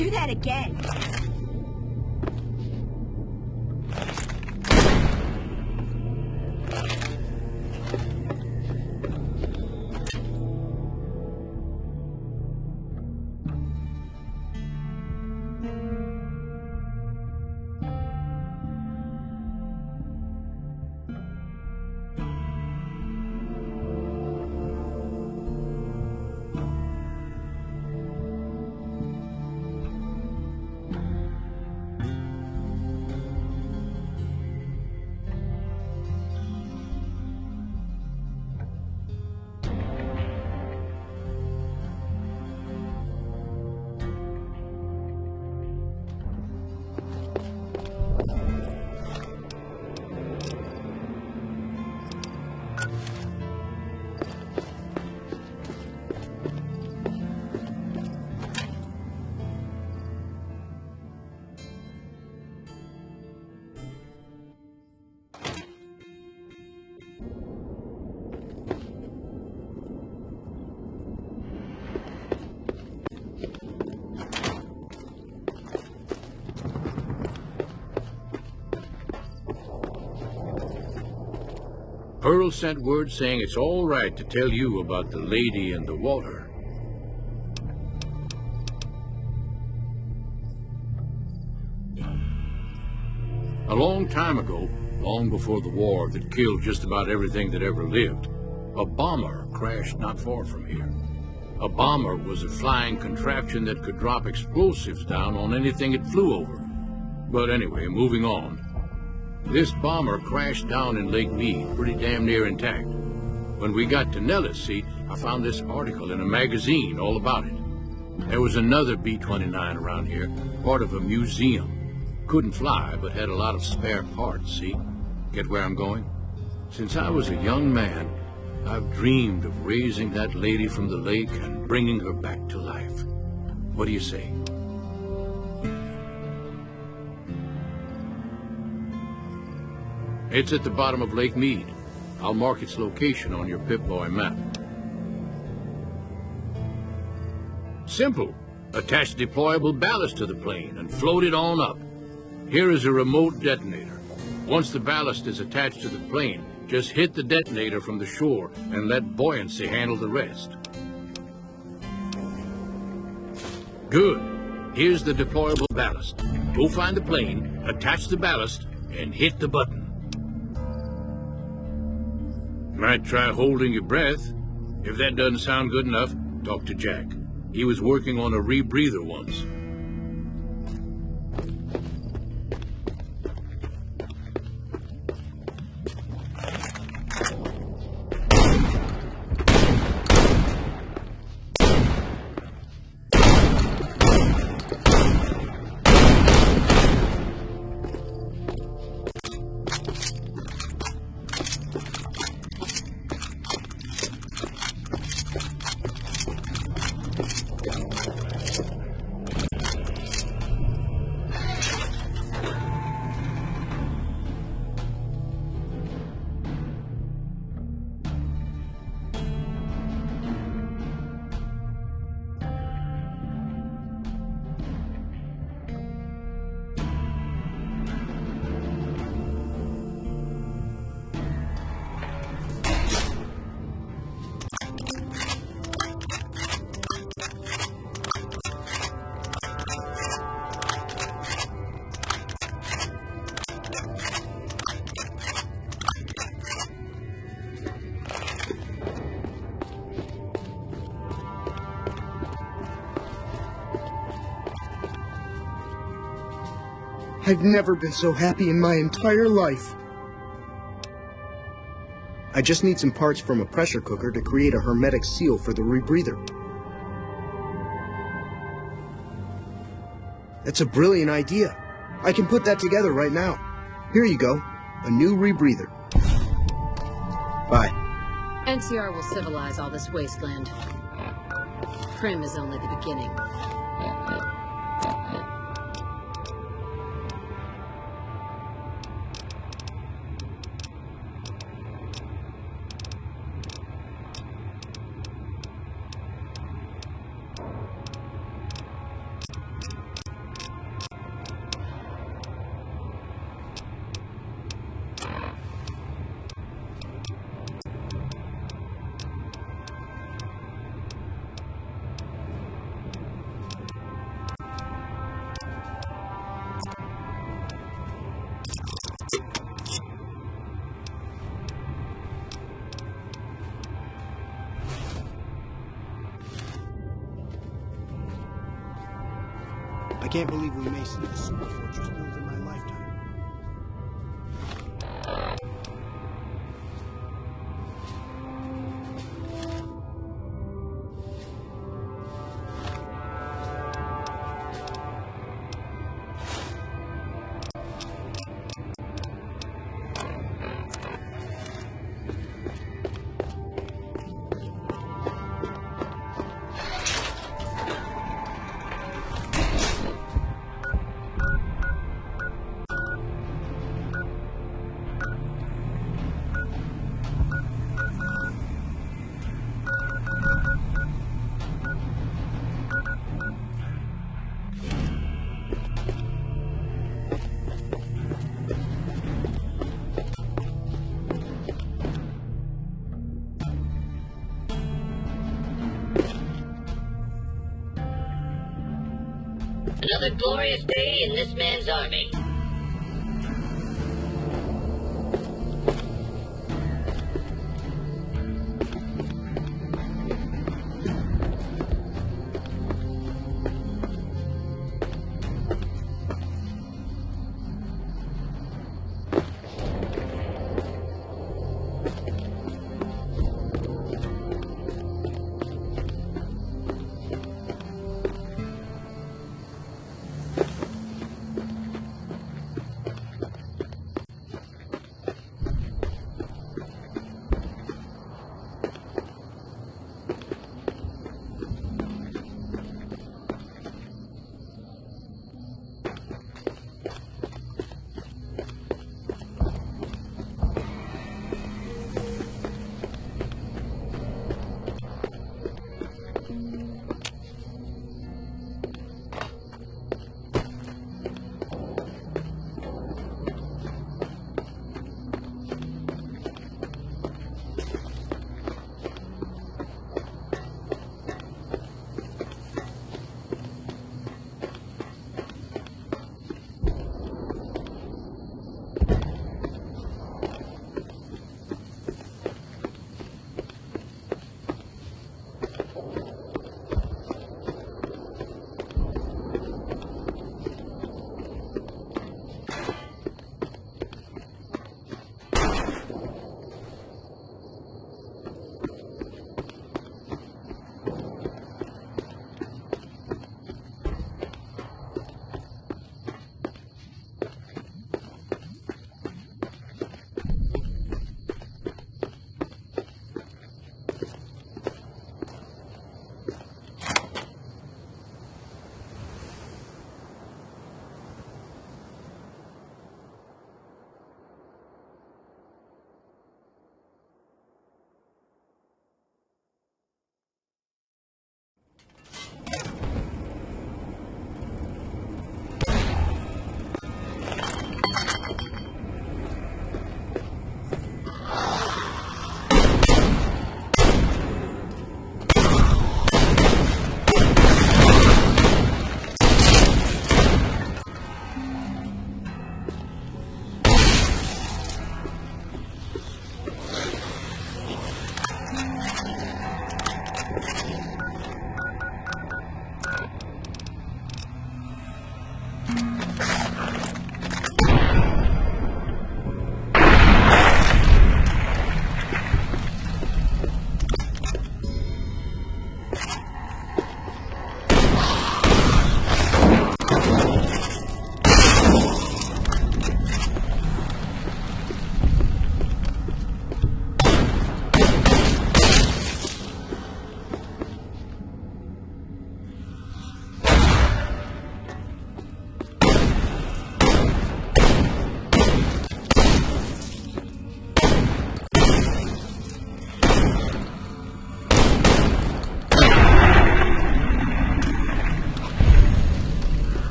Do that again. Pearl sent word saying it's all right to tell you about the lady and the water. A long time ago, long before the war that killed just about everything that ever lived, a bomber crashed not far from here. A bomber was a flying contraption that could drop explosives down on anything it flew over. But anyway, moving on. This bomber crashed down in Lake Mead, pretty damn near intact. When we got to Nellis, see, I found this article in a magazine all about it. There was another B-29 around here, part of a museum. Couldn't fly, but had a lot of spare parts, see? Get where I'm going? Since I was a young man, I've dreamed of raising that lady from the lake and bringing her back to life. What do you say? It's at the bottom of Lake Mead. I'll mark its location on your Pip-Boy map. Simple. Attach deployable ballast to the plane and float it on up. Here is a remote detonator. Once the ballast is attached to the plane, just hit the detonator from the shore and let buoyancy handle the rest. Good. Here's the deployable ballast. Go find the plane, attach the ballast, and hit the button. Might try holding your breath. If that doesn't sound good enough, talk to Jack. He was working on a rebreather once. I've never been so happy in my entire life. I just need some parts from a pressure cooker to create a hermetic seal for the rebreather. That's a brilliant idea. I can put that together right now. Here you go. A new rebreather. Bye. NCR will civilize all this wasteland. Prim is only the beginning. I can't believe we may see the super fortress built in my lifetime. Another glorious day in this man's army.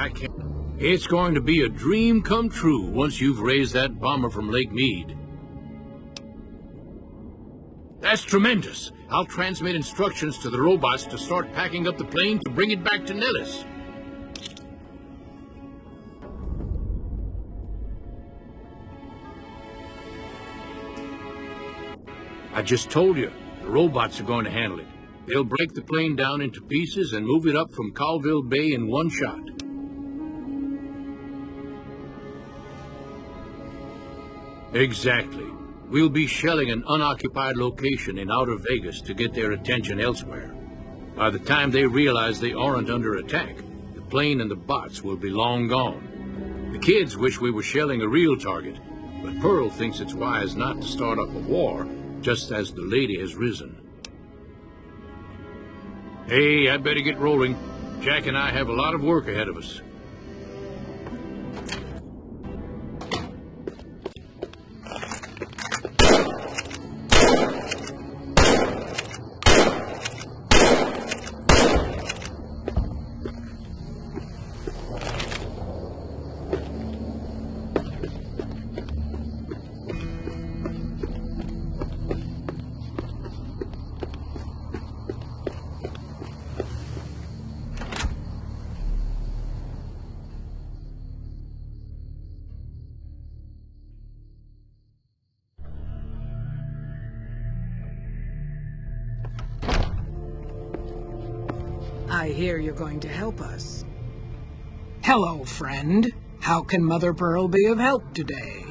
I can't. It's going to be a dream come true once you've raised that bomber from Lake Mead. That's tremendous. I'll transmit instructions to the robots to start packing up the plane to bring it back to Nellis. I just told you, the robots are going to handle it. They'll break the plane down into pieces and move it up from Colville Bay in one shot. Exactly. We'll be shelling an unoccupied location in outer Vegas to get their attention elsewhere. By the time they realize they aren't under attack, the plane and the bots will be long gone. The kids wish we were shelling a real target, but Pearl thinks it's wise not to start up a war just as the lady has risen. Hey, I'd better get rolling. Jack and I have a lot of work ahead of us. I hear you're going to help us. Hello, friend. How can Mother Pearl be of help today?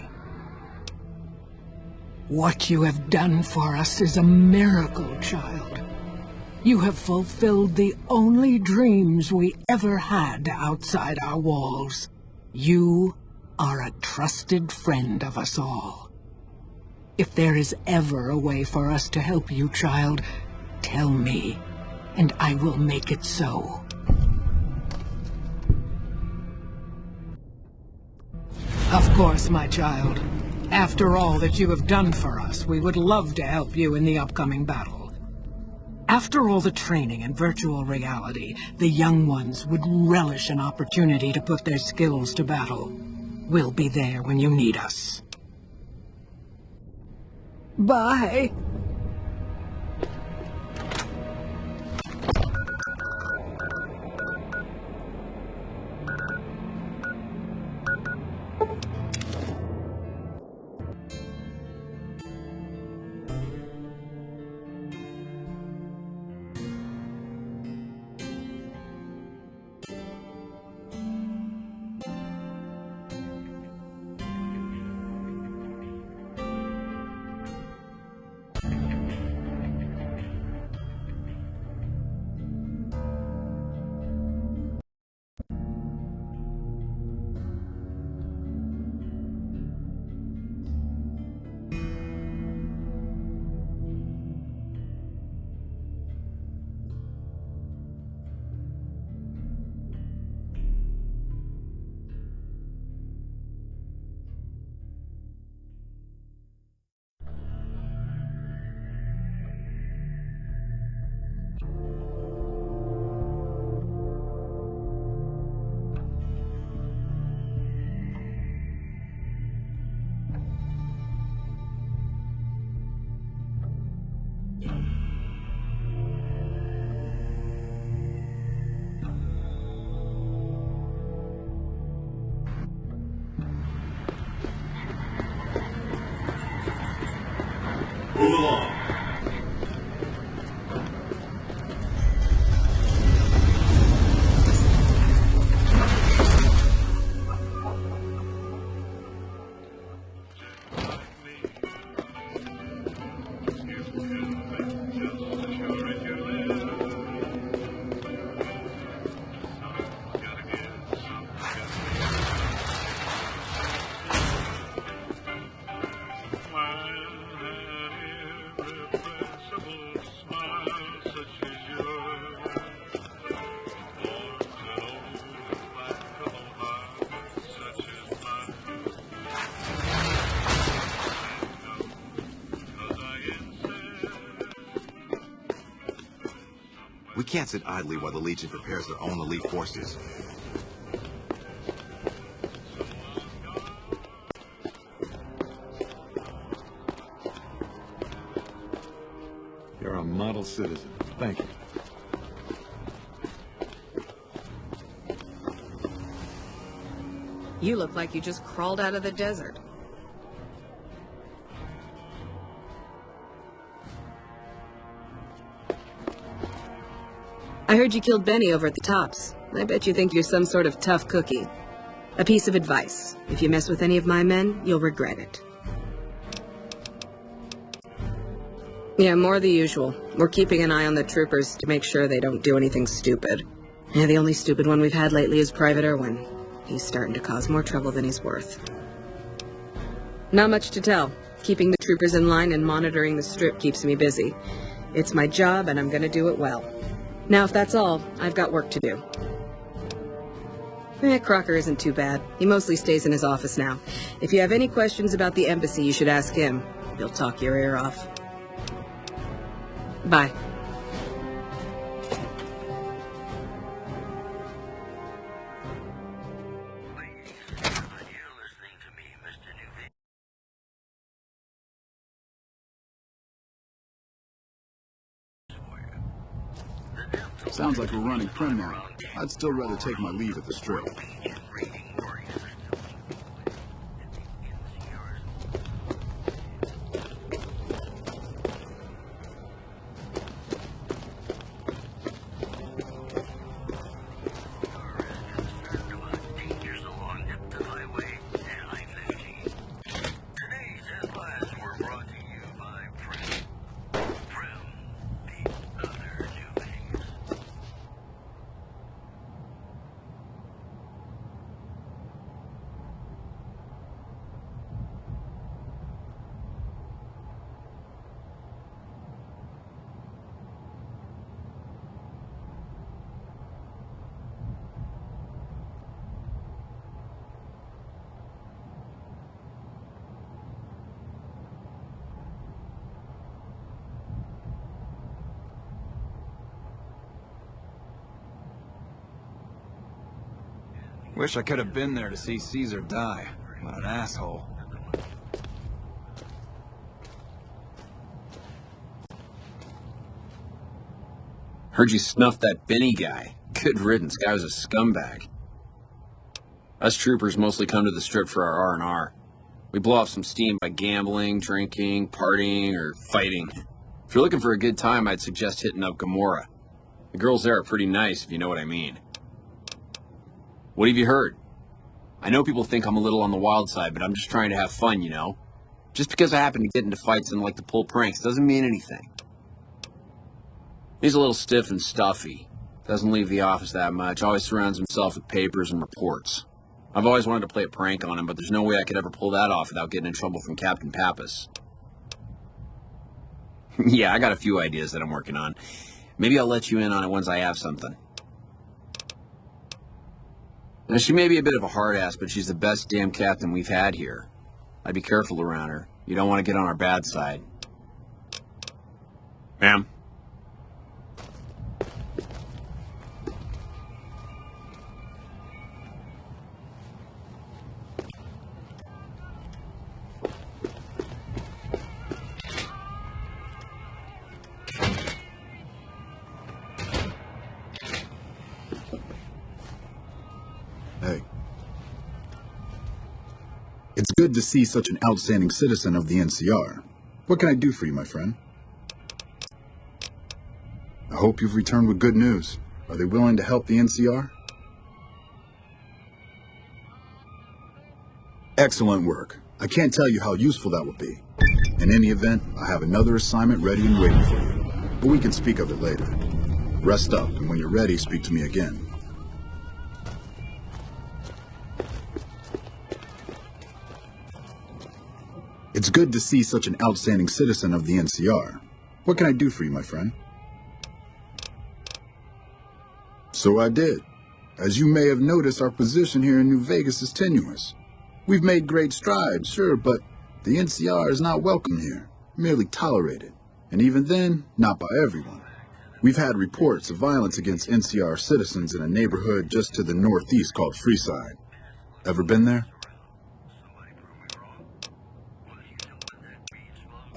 What you have done for us is a miracle, child. You have fulfilled the only dreams we ever had outside our walls. You are a trusted friend of us all. If there is ever a way for us to help you, child, tell me, and I will make it so. Of course, my child. After all that you have done for us, we would love to help you in the upcoming battle. After all the training in virtual reality, the young ones would relish an opportunity to put their skills to battle. We'll be there when you need us. Bye. Move along. We can't sit idly while the Legion prepares their own elite forces. model citizen. Thank you. You look like you just crawled out of the desert. I heard you killed Benny over at the Tops. I bet you think you're some sort of tough cookie. A piece of advice. If you mess with any of my men, you'll regret it. Yeah, more the usual. We're keeping an eye on the troopers to make sure they don't do anything stupid. Yeah, the only stupid one we've had lately is Private Irwin. He's starting to cause more trouble than he's worth. Not much to tell. Keeping the troopers in line and monitoring the strip keeps me busy. It's my job, and I'm gonna do it well. Now, if that's all, I've got work to do. Crocker isn't too bad. He mostly stays in his office now. If you have any questions about the embassy, you should ask him. He'll talk your ear off. Bye. Sounds like we're running Prim now. I'd still rather take my leave at the Strip. Wish I could have been there to see Caesar die. What an asshole. Heard you snuffed that Benny guy. Good riddance, guy was a scumbag. Us troopers mostly come to the Strip for our R&R. We blow off some steam by gambling, drinking, partying, or fighting. If you're looking for a good time, I'd suggest hitting up Gomorrah. The girls there are pretty nice, if you know what I mean. What have you heard? I know people think I'm a little on the wild side, but I'm just trying to have fun, you know? Just because I happen to get into fights and like to pull pranks doesn't mean anything. He's a little stiff and stuffy. Doesn't leave the office that much. Always surrounds himself with papers and reports. I've always wanted to play a prank on him, but there's no way I could ever pull that off without getting in trouble from Captain Pappas. Yeah, I got a few ideas that I'm working on. Maybe I'll let you in on it once I have something. Now, she may be a bit of a hard ass, but she's the best damn captain we've had here. I'd be careful around her. You don't want to get on our bad side. Ma'am? Hey. It's good to see such an outstanding citizen of the NCR. What can I do for you, my friend? I hope you've returned with good news. Are they willing to help the NCR? Excellent work. I can't tell you how useful that would be. In any event, I have another assignment ready and waiting for you. But we can speak of it later. Rest up, and when you're ready, speak to me again. It's good to see such an outstanding citizen of the NCR. What can I do for you, my friend? So I did. As you may have noticed, our position here in New Vegas is tenuous. We've made great strides, sure, but the NCR is not welcome here, merely tolerated. And even then, not by everyone. We've had reports of violence against NCR citizens in a neighborhood just to the northeast called Freeside. Ever been there?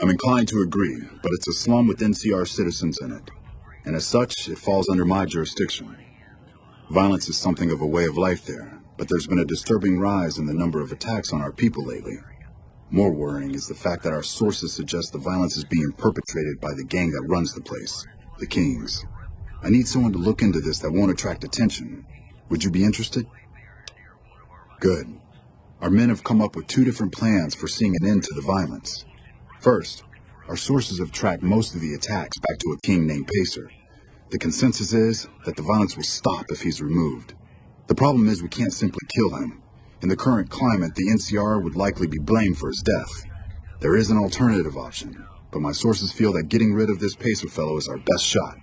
I'm inclined to agree, but it's a slum with NCR citizens in it. And as such, it falls under my jurisdiction. Violence is something of a way of life there, but there's been a disturbing rise in the number of attacks on our people lately. More worrying is the fact that our sources suggest the violence is being perpetrated by the gang that runs the place, the Kings. I need someone to look into this that won't attract attention. Would you be interested? Good. Our men have come up with 2 different plans for seeing an end to the violence. First, our sources have tracked most of the attacks back to a king named Pacer. The consensus is that the violence will stop if he's removed. The problem is we can't simply kill him. In the current climate, the NCR would likely be blamed for his death. There is an alternative option, but my sources feel that getting rid of this Pacer fellow is our best shot.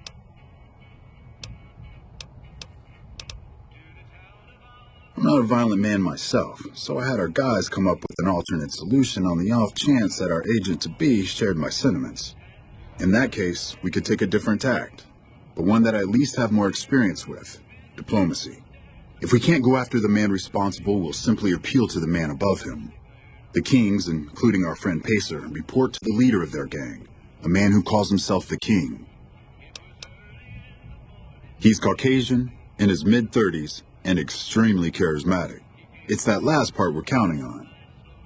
I'm not a violent man myself, so I had our guys come up with an alternate solution on the off chance that our agent-to-be shared my sentiments. In that case, we could take a different tact, but one that I at least have more experience with: diplomacy. If we can't go after the man responsible, we'll simply appeal to the man above him. The Kings, including our friend Pacer, report to the leader of their gang, a man who calls himself the King. He's Caucasian, in his mid-30s, and extremely charismatic. It's that last part we're counting on.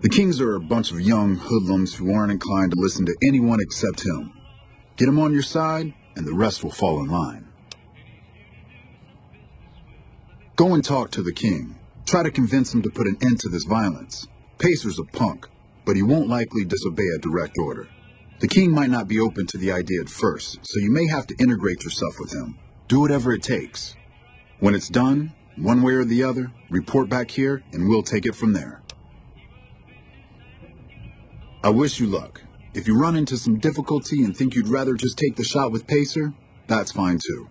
The Kings are a bunch of young hoodlums who aren't inclined to listen to anyone except him. Get him on your side, and the rest will fall in line. Go and talk to the King. Try to convince him to put an end to this violence. Pacer's a punk, but he won't likely disobey a direct order. The King might not be open to the idea at first, so you may have to integrate yourself with him. Do whatever it takes. When it's done, one way or the other, report back here, and we'll take it from there. I wish you luck. If you run into some difficulty and think you'd rather just take the shot with Pacer, that's fine too.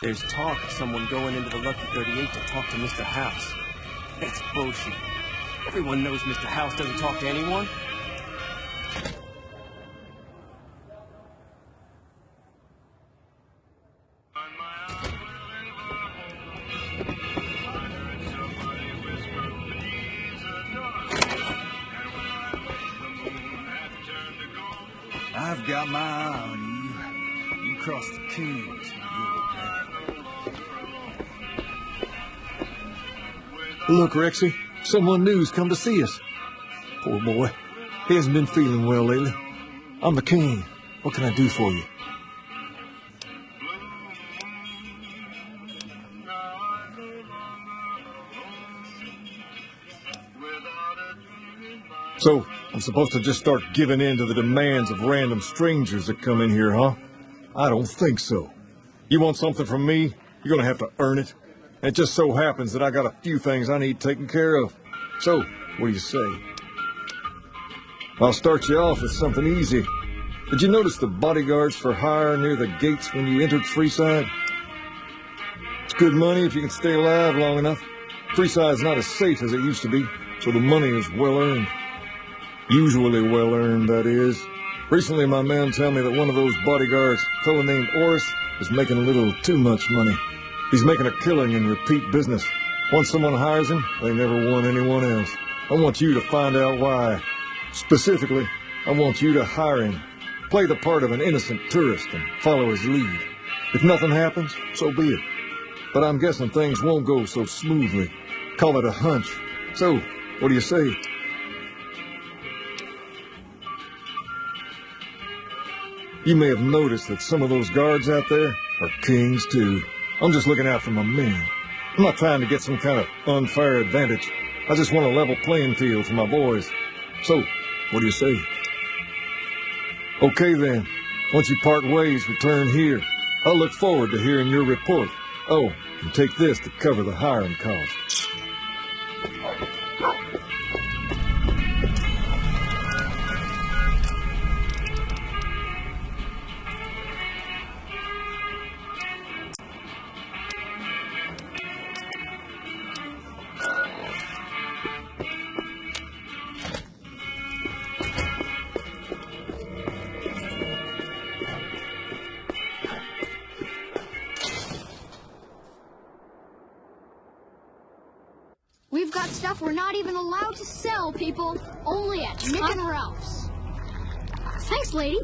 There's talk of someone going into the Lucky 38 to talk to Mr. House. That's bullshit. Everyone knows Mr. House doesn't talk to anyone. I've got my eye on you. You cross the Kings. Look, Rexy, someone new's come to see us. Poor boy. He hasn't been feeling well lately. I'm the King. What can I do for you? So, I'm supposed to just start giving in to the demands of random strangers that come in here, huh? I don't think so. You want something from me, you're gonna have to earn it. And it just so happens that I got a few things I need taken care of. So, what do you say? I'll start you off with something easy. Did you notice the bodyguards for hire near the gates when you entered Freeside? It's good money if you can stay alive long enough. Freeside's not as safe as it used to be, so the money is well earned. Usually well earned, that is. Recently, my man told me that one of those bodyguards, a fellow named Oris, is making a little too much money. He's making a killing in repeat business. Once someone hires him, they never want anyone else. I want you to find out why. Specifically, I want you to hire him. Play the part of an innocent tourist and follow his lead. If nothing happens, so be it. But I'm guessing things won't go so smoothly. Call it a hunch. So, what do you say? You may have noticed that some of those guards out there are kings, too. I'm just looking out for my men. I'm not trying to get some kind of unfair advantage. I just want a level playing field for my boys. So, what do you say? Okay, then. Once you part ways, return here. I'll look forward to hearing your report. Oh, and take this to cover the hiring costs. We've got stuff we're not even allowed to sell, people. Only at Nick and Ralph's. Thanks, lady.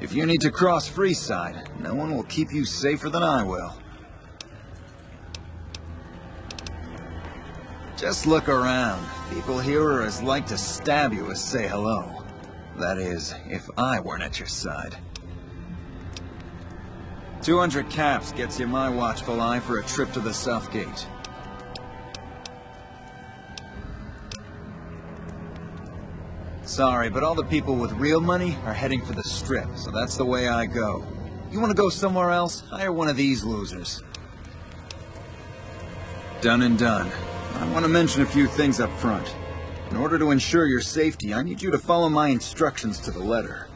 If you need to cross Freeside, no one will keep you safer than I will. Just look around. People here are as like to stab you as say hello. That is, if I weren't at your side. 200 caps gets you my watchful eye for a trip to the South Gate. Sorry, but all the people with real money are heading for the Strip, so that's the way I go. You want to go somewhere else? Hire one of these losers. Done and done. I want to mention a few things up front. In order to ensure your safety, I need you to follow my instructions to the letter.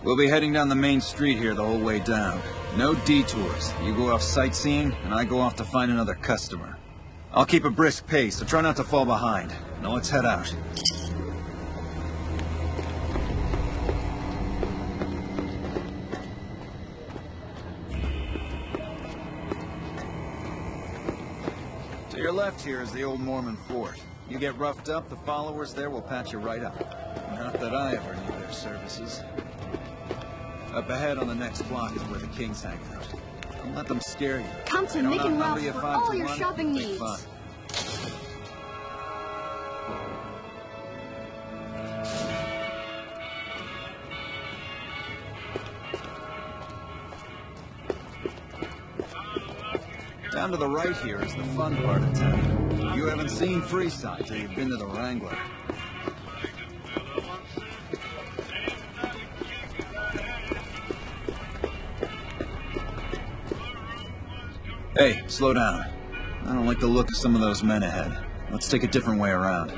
We'll be heading down the main street here the whole way down. No detours. You go off sightseeing, and I go off to find another customer. I'll keep a brisk pace, so try not to fall behind. Now let's head out. To your left here is the old Mormon fort. You get roughed up, the followers there will patch you right up. Not that I ever need their services. Up ahead on the next block is where the kings hang out. Don't let them scare you. Come to Nick and Ralph's for all your shopping needs. Down to the right here is the fun part of town. You haven't seen Freeside till you've been to the Wrangler. Hey, slow down. I don't like the look of some of those men ahead. Let's take a different way around.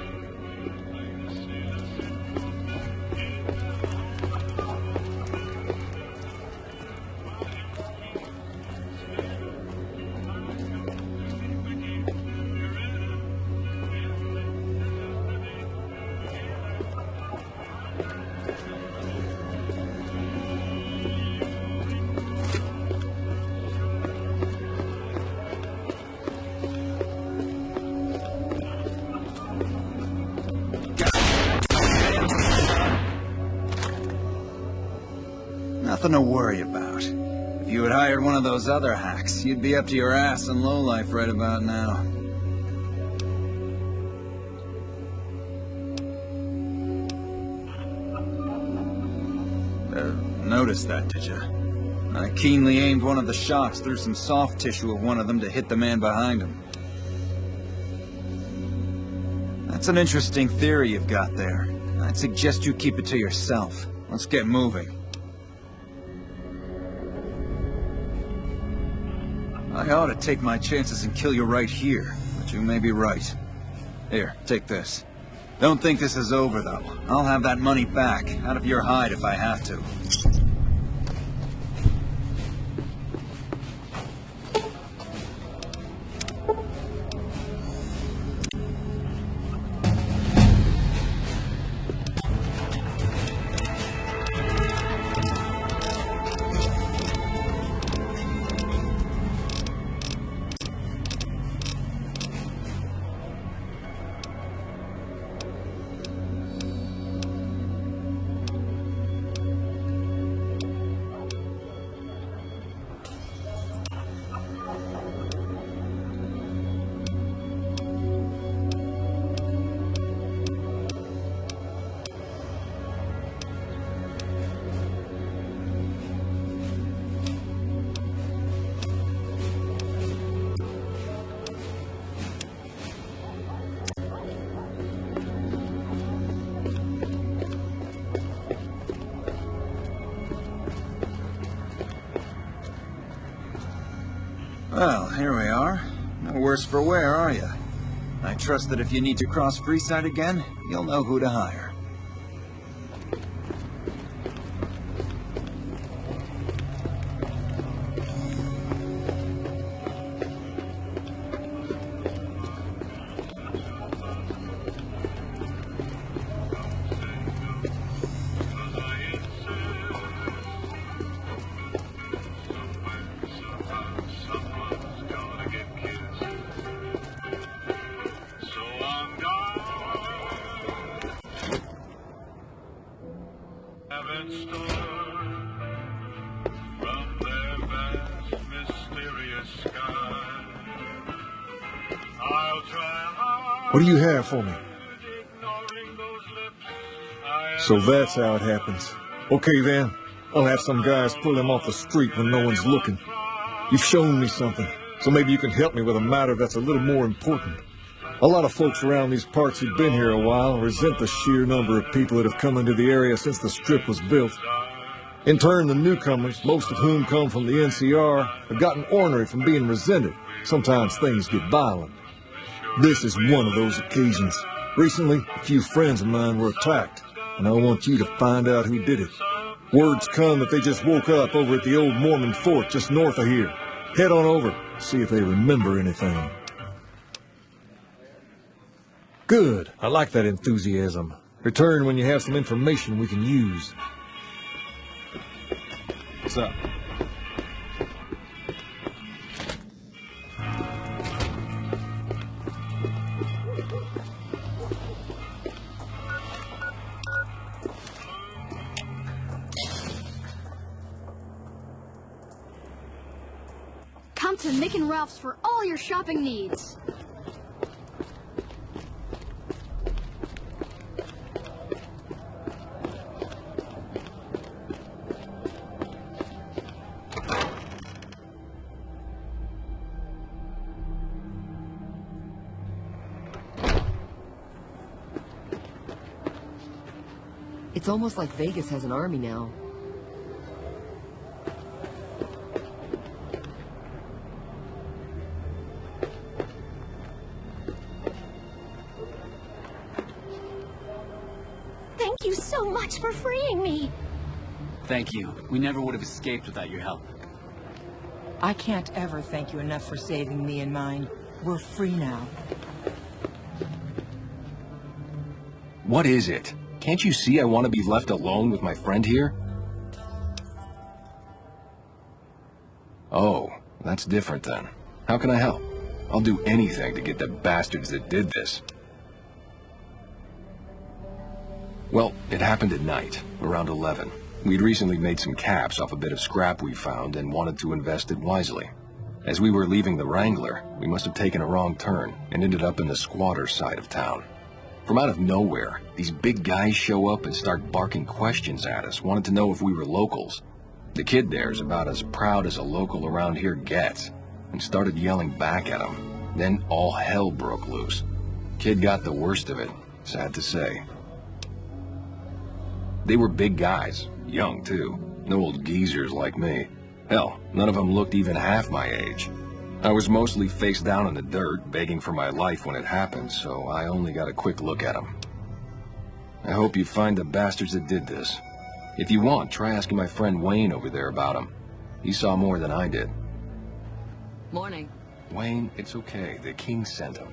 Nothing to worry about. If you had hired one of those other hacks, you'd be up to your ass in lowlife right about now. Noticed that, did you? I keenly aimed one of the shots through some soft tissue of one of them to hit the man behind him. That's an interesting theory you've got there. I'd suggest you keep it to yourself. Let's get moving. I ought to take my chances and kill you right here, but you may be right. Here, take this. Don't think this is over, though. I'll have that money back, out of your hide if I have to. Well, here we are. No worse for wear, are you? I trust that if you need to cross Freeside again, you'll know who to hire. What do you have for me? So that's how it happens. Okay then, I'll have some guys pull him off the street when no one's looking. You've shown me something, so maybe you can help me with a matter that's a little more important. A lot of folks around these parts who've been here a while resent the sheer number of people that have come into the area since the strip was built. In turn, the newcomers, most of whom come from the NCR, have gotten ornery from being resented. Sometimes things get violent. This is one of those occasions. Recently, a few friends of mine were attacked, and I want you to find out who did it. Word's come that they just woke up over at the old Mormon fort just north of here. Head on over, see if they remember anything. Good. I like that enthusiasm. Return when you have some information we can use. What's up? Come to Mick and Ralph's for all your shopping needs. It's almost like Vegas has an army now. Thank you so much for freeing me. Thank you. We never would have escaped without your help. I can't ever thank you enough for saving me and mine. We're free now. What is it? Can't you see I want to be left alone with my friend here? Oh, that's different then. How can I help? I'll do anything to get the bastards that did this. Well, it happened at night, around 11. We'd recently made some caps off a bit of scrap we found and wanted to invest it wisely. As we were leaving the Wrangler, we must have taken a wrong turn and ended up in the squatter side of town. From out of nowhere, these big guys show up and start barking questions at us, wanting to know if we were locals. The kid there's about as proud as a local around here gets, and started yelling back at him. Then all hell broke loose. Kid got the worst of it, sad to say. They were big guys, young too, no old geezers like me. Hell, none of them looked even half my age. I was mostly face down in the dirt, begging for my life when it happened, so I only got a quick look at them. I hope you find the bastards that did this. If you want, try asking my friend Wayne over there about him. He saw more than I did. Morning. Wayne, it's okay. The king sent him.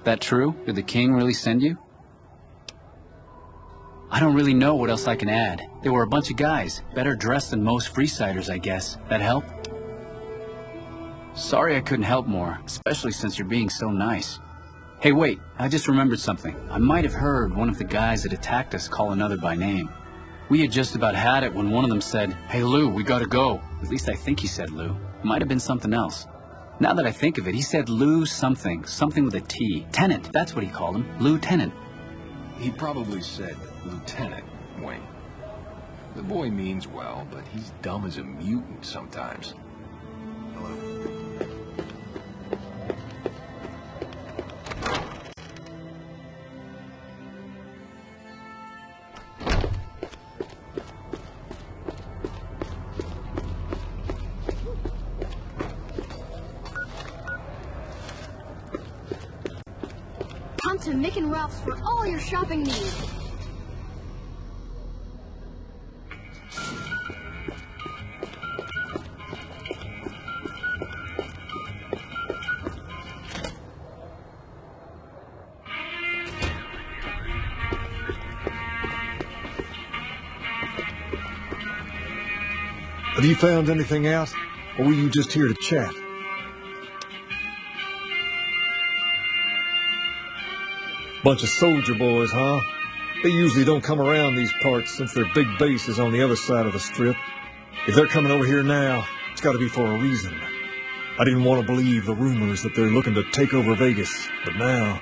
That true? Did the king really send you? I don't really know what else I can add. They were a bunch of guys, better dressed than most Freesiders, I guess. That help? Sorry I couldn't help more, especially since you're being so nice. Hey, wait, I just remembered something. I might have heard one of the guys that attacked us call another by name. We had just about had it when one of them said, "Hey Lou, we gotta go." At least I think he said Lou. It might have been something else. Now that I think of it, he said Lou something with a T. Tennant, that's what he called him. Lieutenant. He probably said Lieutenant, Wayne. The boy means well, but he's dumb as a mutant sometimes. Come to Mick and Ralph's for all your shopping needs. Have you found anything out, or were you just here to chat? Bunch of soldier boys, huh? They usually don't come around these parts since their big base is on the other side of the strip. If they're coming over here now, it's got to be for a reason. I didn't want to believe the rumors that they're looking to take over Vegas, but now,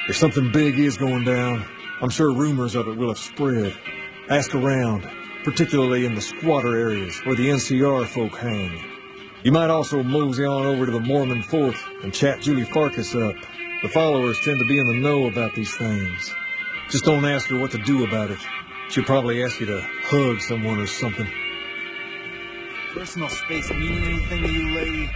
if something big is going down, I'm sure rumors of it will have spread. Ask around, particularly in the squatter areas where the NCR folk hang. You might also mosey on over to the Mormon Fort and chat Julie Farkas up. The followers tend to be in the know about these things. Just don't ask her what to do about it. She'll probably ask you to hug someone or something. Personal space meaning anything to you, lady?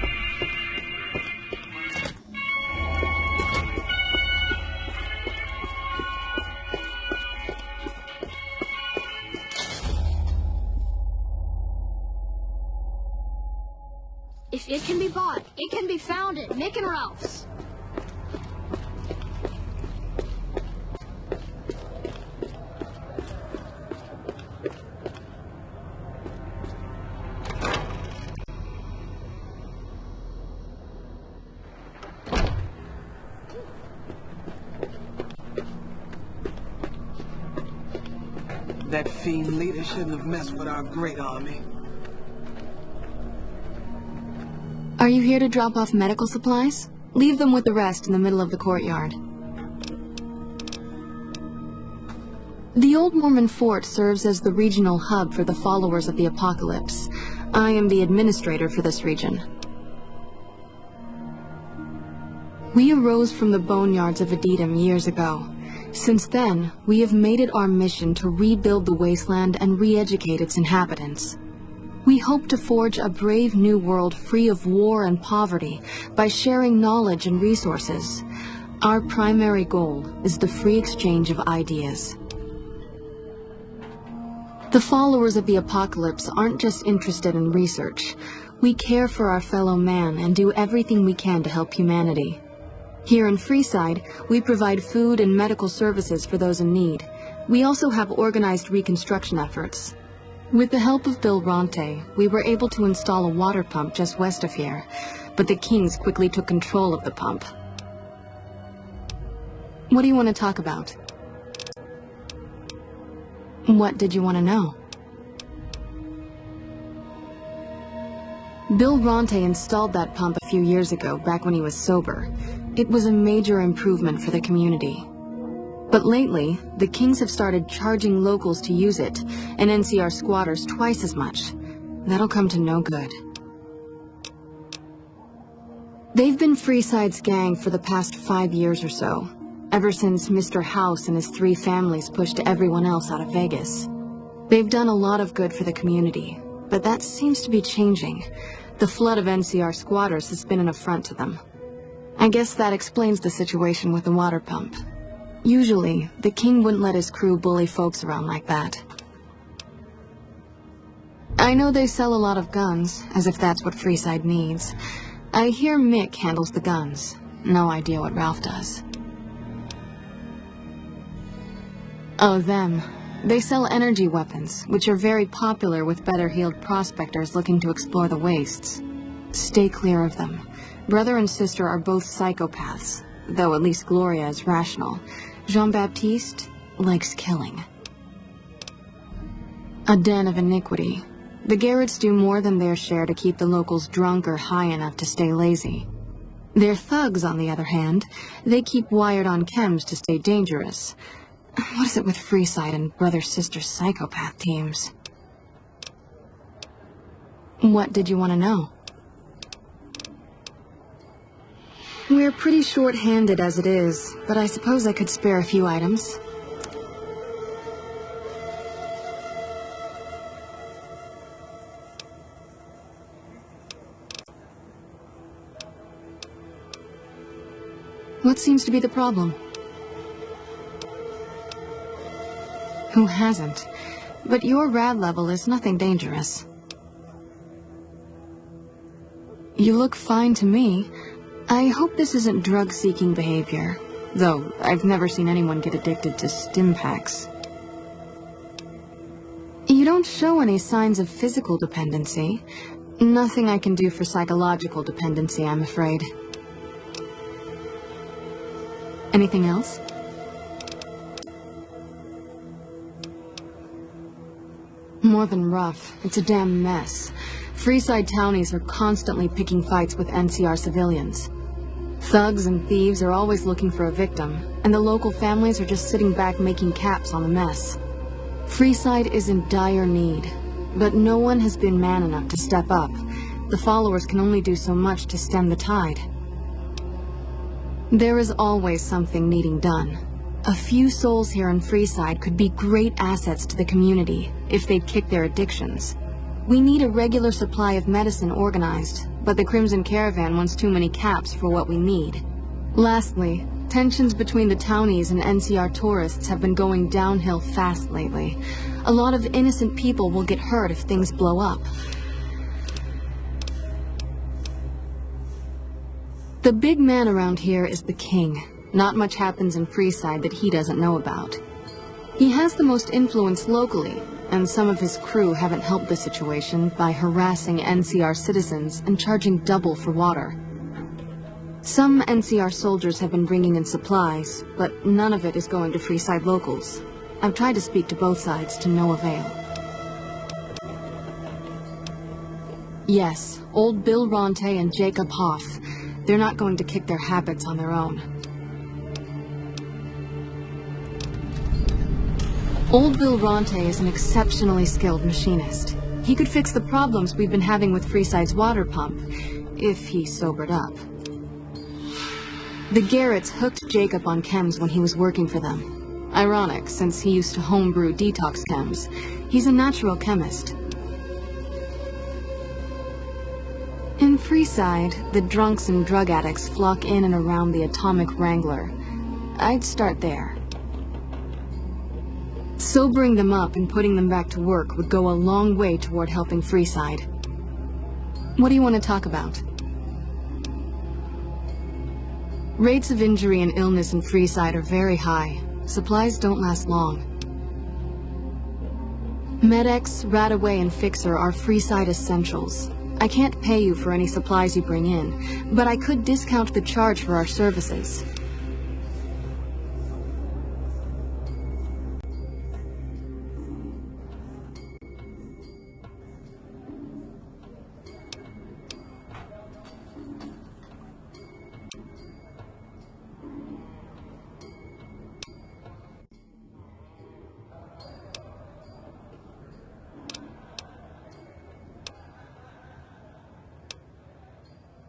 If it can be bought, it can be found at Mick and Ralph's. That fiend leader shouldn't have messed with our great army. Are you here to drop off medical supplies? Leave them with the rest in the middle of the courtyard. The Old Mormon Fort serves as the regional hub for the followers of the Apocalypse. I am the administrator for this region. We arose from the boneyards of Edidam years ago. Since then, we have made it our mission to rebuild the wasteland and re-educate its inhabitants. We hope to forge a brave new world free of war and poverty by sharing knowledge and resources. Our primary goal is the free exchange of ideas. The followers of the Apocalypse aren't just interested in research. We care for our fellow man and do everything we can to help humanity. Here in Freeside, we provide food and medical services for those in need. We also have organized reconstruction efforts. With the help of Bill Ronte, we were able to install a water pump just west of here, but the Kings quickly took control of the pump. What do you want to talk about? What did you want to know? Bill Ronte installed that pump a few years ago, back when he was sober. It was a major improvement for the community. But lately, the Kings have started charging locals to use it, and NCR squatters twice as much. That'll come to no good. They've been Freeside's gang for the past 5 years or so, ever since Mr. House and his 3 families pushed everyone else out of Vegas. They've done a lot of good for the community, but that seems to be changing. The flood of NCR squatters has been an affront to them. I guess that explains the situation with the water pump. Usually, the King wouldn't let his crew bully folks around like that. I know they sell a lot of guns, as if that's what Freeside needs. I hear Mick handles the guns. No idea what Ralph does. Oh, them. They sell energy weapons, which are very popular with better-heeled prospectors looking to explore the wastes. Stay clear of them. Brother and sister are both psychopaths, though at least Gloria is rational. Jean-Baptiste likes killing. A den of iniquity. The Garretts do more than their share to keep the locals drunk or high enough to stay lazy. Their thugs, on the other hand, they keep wired on chems to stay dangerous. What is it with Freeside and brother-sister psychopath teams? What did you want to know? We're pretty short-handed as it is, but I suppose I could spare a few items. What seems to be the problem? Who hasn't? But your rad level is nothing dangerous. You look fine to me. I hope this isn't drug-seeking behavior, though I've never seen anyone get addicted to stim packs. You don't show any signs of physical dependency. Nothing I can do for psychological dependency, I'm afraid. Anything else? More than rough. It's a damn mess. Freeside townies are constantly picking fights with NCR civilians. Thugs and thieves are always looking for a victim, and the local families are just sitting back making caps on the mess. Freeside is in dire need, but no one has been man enough to step up. The followers can only do so much to stem the tide. There is always something needing done. A few souls here in Freeside could be great assets to the community if they'd kick their addictions. We need a regular supply of medicine organized, but the Crimson Caravan wants too many caps for what we need. Lastly, tensions between the townies and NCR tourists have been going downhill fast lately. A lot of innocent people will get hurt if things blow up. The big man around here is the King. Not much happens in Freeside that he doesn't know about. He has the most influence locally, and some of his crew haven't helped the situation by harassing NCR citizens and charging double for water. Some NCR soldiers have been bringing in supplies, but none of it is going to Freeside locals. I've tried to speak to both sides to no avail. Yes, old Bill Ronte and Jacob Hoff. They're not going to kick their habits on their own. Old Bill Ronte is an exceptionally skilled machinist. He could fix the problems we've been having with Freeside's water pump, if he sobered up. The Garretts hooked Jacob on chems when he was working for them. Ironic, since he used to homebrew detox chems. He's a natural chemist. In Freeside, the drunks and drug addicts flock in and around the Atomic Wrangler. I'd start there. Sobering them up and putting them back to work would go a long way toward helping Freeside. What do you want to talk about? Rates of injury and illness in Freeside are very high. Supplies don't last long. Med-X, Radaway, and Fixer are Freeside essentials. I can't pay you for any supplies you bring in, but I could discount the charge for our services.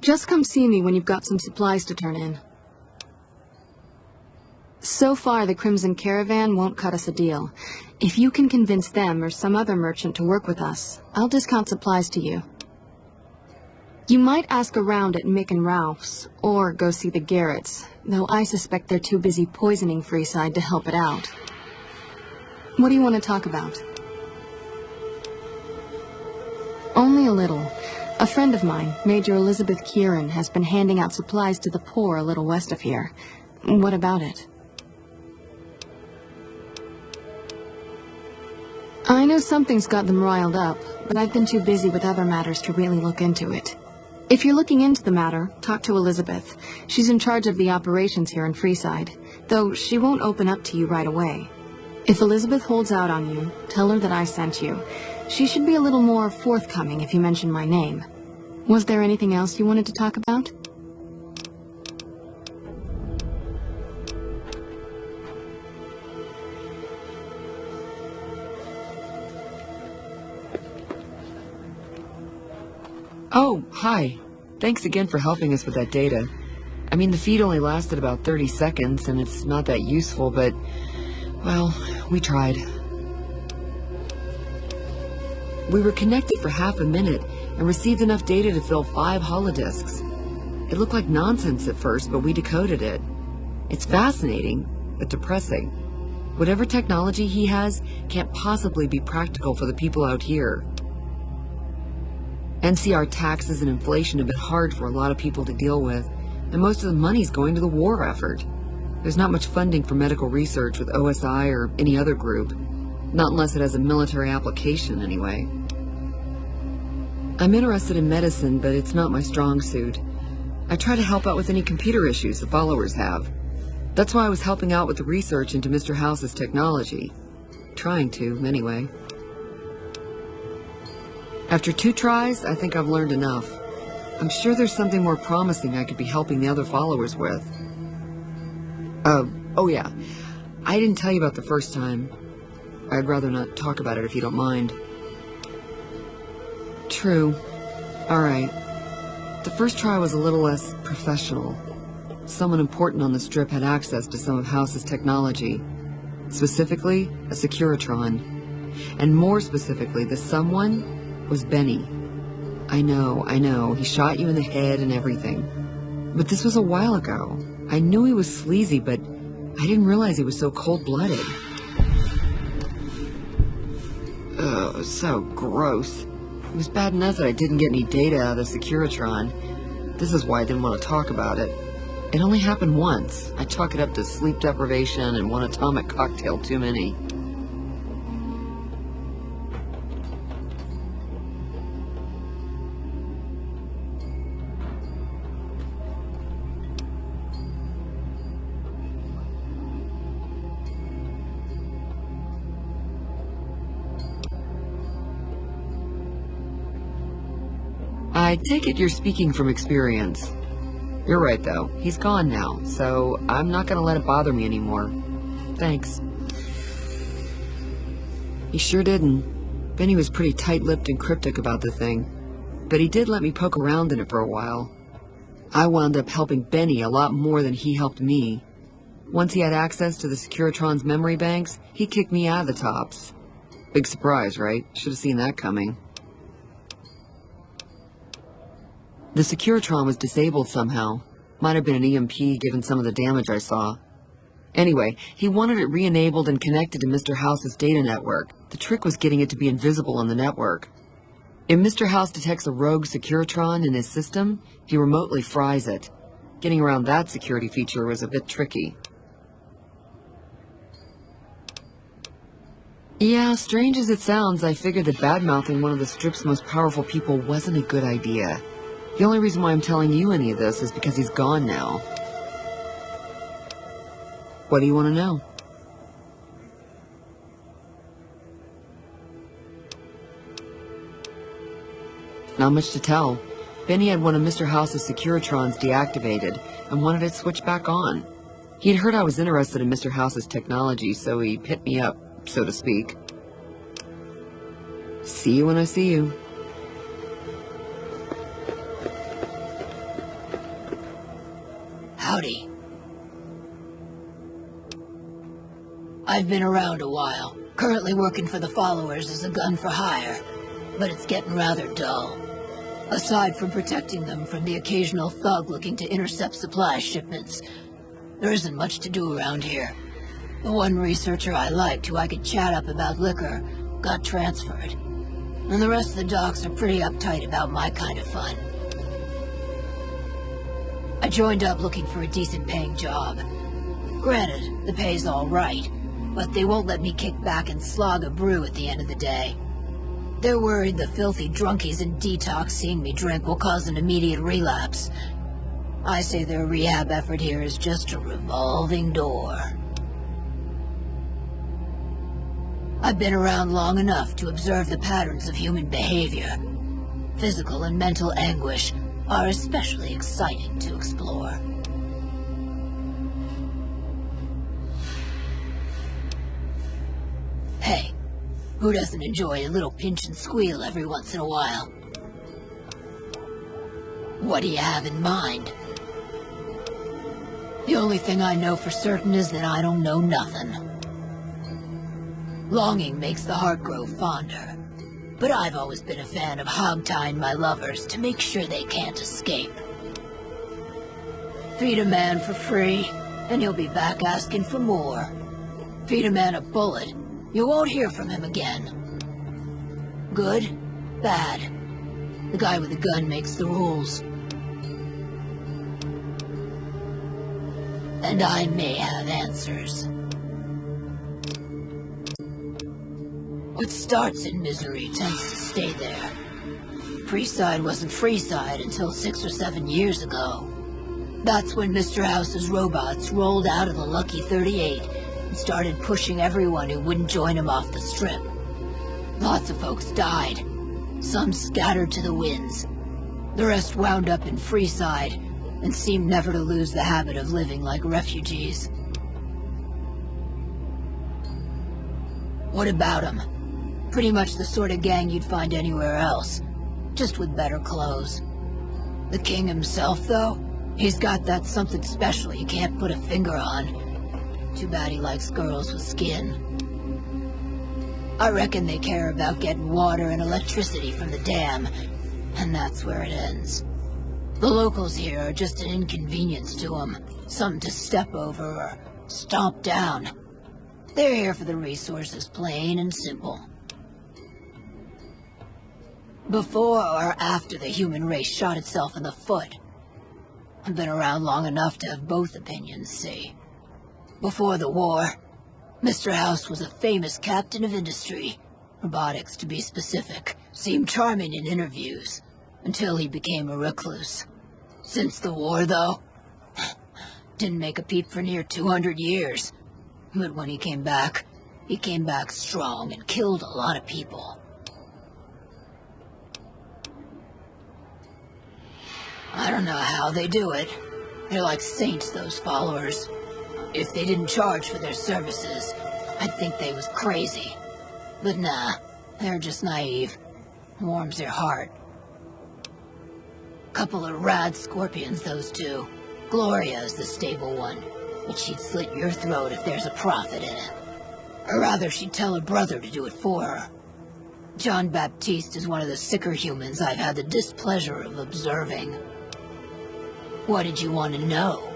Just come see me when you've got some supplies to turn in. So far, the Crimson Caravan won't cut us a deal. If you can convince them or some other merchant to work with us, I'll discount supplies to you. You might ask around at Mick and Ralph's, or go see the Garretts, though I suspect they're too busy poisoning Freeside to help it out. What do you want to talk about? Only a little. A friend of mine, Major Elizabeth Kieran, has been handing out supplies to the poor a little west of here. What about it? I know something's got them riled up, but I've been too busy with other matters to really look into it. If you're looking into the matter, talk to Elizabeth. She's in charge of the operations here in Freeside, though she won't open up to you right away. If Elizabeth holds out on you, tell her that I sent you. She should be a little more forthcoming if you mention my name. Was there anything else you wanted to talk about? Oh, hi. Thanks again for helping us with that data. I mean, the feed only lasted about 30 seconds, and it's not that useful, but, well, we tried. We were connected for half a minute and received enough data to fill 5 holodisks. It looked like nonsense at first, but we decoded it. It's fascinating, but depressing. Whatever technology he has can't possibly be practical for the people out here. NCR taxes and inflation have been hard for a lot of people to deal with, and most of the money's going to the war effort. There's not much funding for medical research with OSI or any other group. Not unless it has a military application, anyway. I'm interested in medicine, but it's not my strong suit. I try to help out with any computer issues the followers have. That's why I was helping out with the research into Mr. House's technology. Trying to, anyway. After 2 tries, I think I've learned enough. I'm sure there's something more promising I could be helping the other followers with. Oh yeah. I didn't tell you about the first time. I'd rather not talk about it if you don't mind. True. Alright. The first try was a little less professional. Someone important on the strip had access to some of House's technology. Specifically, a Securitron. And more specifically, the someone was Benny. I know, he shot you in the head and everything. But this was a while ago. I knew he was sleazy, but I didn't realize he was so cold-blooded. Ugh, it was so gross. It was bad enough that I didn't get any data out of the Securitron. This is why I didn't want to talk about it. It only happened once. I chalk it up to sleep deprivation and one atomic cocktail too many. I take it you're speaking from experience. You're right, though. He's gone now, so I'm not gonna let it bother me anymore. Thanks. He sure didn't. Benny was pretty tight-lipped and cryptic about the thing, but he did let me poke around in it for a while. I wound up helping Benny a lot more than he helped me. Once he had access to the Securitron's memory banks, he kicked me out of the tops. Big surprise, right? Should have seen that coming. The Securitron was disabled somehow. Might have been an EMP given some of the damage I saw. Anyway, he wanted it re-enabled and connected to Mr. House's data network. The trick was getting it to be invisible on the network. If Mr. House detects a rogue Securitron in his system, he remotely fries it. Getting around that security feature was a bit tricky. Yeah, strange as it sounds, I figured that bad-mouthing one of the strip's most powerful people wasn't a good idea. The only reason why I'm telling you any of this is because he's gone now. What do you want to know? Not much to tell. Benny had one of Mr. House's Securitrons deactivated and wanted it switched back on. He'd heard I was interested in Mr. House's technology, so he hit me up, so to speak. See you when I see you. Howdy. I've been around a while, currently working for the Followers as a gun for hire, but it's getting rather dull. Aside from protecting them from the occasional thug looking to intercept supply shipments, there isn't much to do around here. The one researcher I liked who I could chat up about liquor got transferred, and the rest of the docs are pretty uptight about my kind of fun. I joined up looking for a decent paying job. Granted, the pay's all right, but they won't let me kick back and slog a brew at the end of the day. They're worried the filthy drunkies in detox seeing me drink will cause an immediate relapse. I say their rehab effort here is just a revolving door. I've been around long enough to observe the patterns of human behavior. Physical and mental anguish are especially exciting to explore. Hey, who doesn't enjoy a little pinch and squeal every once in a while? What do you have in mind? The only thing I know for certain is that I don't know nothing. Longing makes the heart grow fonder, but I've always been a fan of hog-tying my lovers to make sure they can't escape. Feed a man for free, and he'll be back asking for more. Feed a man a bullet, you won't hear from him again. Good, bad. The guy with the gun makes the rules. And I may have answers. What starts in misery tends to stay there. Freeside wasn't Freeside until 6 or 7 years ago. That's when Mr. House's robots rolled out of the Lucky 38 and started pushing everyone who wouldn't join him off the strip. Lots of folks died. Some scattered to the winds. The rest wound up in Freeside and seemed never to lose the habit of living like refugees. What about them? Pretty much the sort of gang you'd find anywhere else, just with better clothes. The king himself, though, he's got that something special you can't put a finger on. Too bad he likes girls with skin. I reckon they care about getting water and electricity from the dam, and that's where it ends. The locals here are just an inconvenience to them, something to step over or stomp down. They're here for the resources, plain and simple. Before or after the human race shot itself in the foot, I've been around long enough to have both opinions, see. Before the war, Mr. House was a famous captain of industry, robotics to be specific, seemed charming in interviews, until he became a recluse. Since the war, though, didn't make a peep for near 200 years. But when he came back strong and killed a lot of people. I don't know how they do it. They're like saints, those followers. If they didn't charge for their services, I'd think they was crazy. But nah, they're just naive. Warms their heart. Couple of rad scorpions, those two. Gloria is the stable one, but she'd slit your throat if there's a profit in it. Or rather, she'd tell her brother to do it for her. John Baptiste is one of the sicker humans I've had the displeasure of observing. What did you want to know?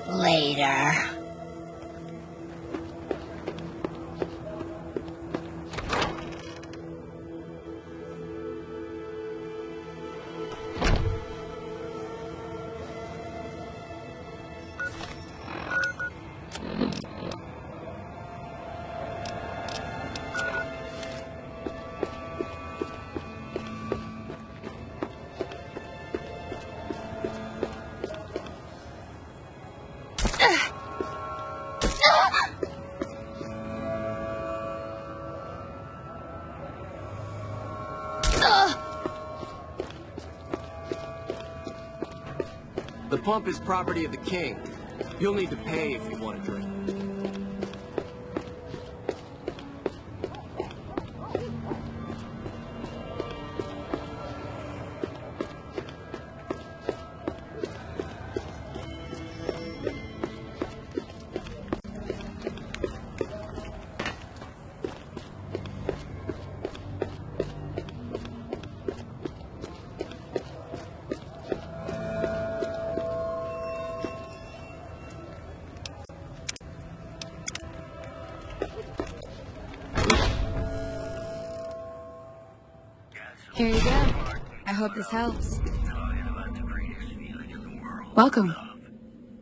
Later. The pump is property of the king. You'll need to pay if you want a drink. Here you go. I hope this helps. Welcome.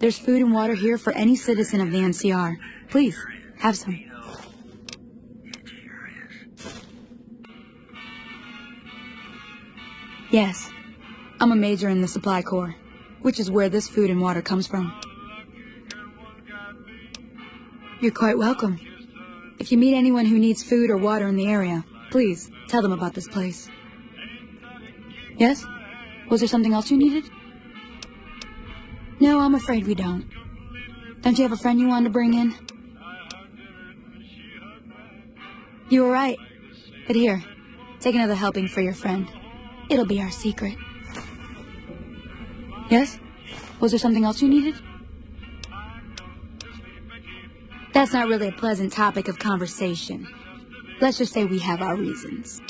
There's food and water here for any citizen of the NCR. Please, have some. Yes, I'm a major in the Supply Corps, which is where this food and water comes from. You're quite welcome. If you meet anyone who needs food or water in the area, please tell them about this place. Yes? Was there something else you needed? No, I'm afraid we don't. Don't you have a friend you wanted to bring in? You were right. But here, take another helping for your friend. It'll be our secret. Yes? Was there something else you needed? That's not really a pleasant topic of conversation. Let's just say we have our reasons.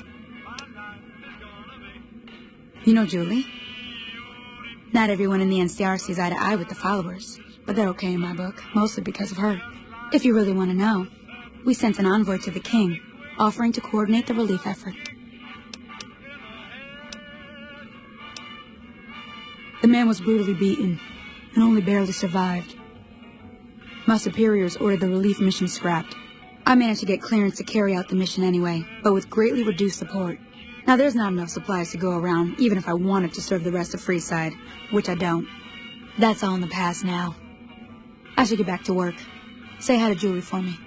You know Julie? Not everyone in the NCR sees eye to eye with the followers, but they're okay in my book, mostly because of her. If you really want to know, we sent an envoy to the king, offering to coordinate the relief effort. The man was brutally beaten, and only barely survived. My superiors ordered the relief mission scrapped. I managed to get clearance to carry out the mission anyway, but with greatly reduced support. Now there's not enough supplies to go around, even if I wanted to serve the rest of Freeside, which I don't. That's all in the past now. I should get back to work. Say hi to Julie for me.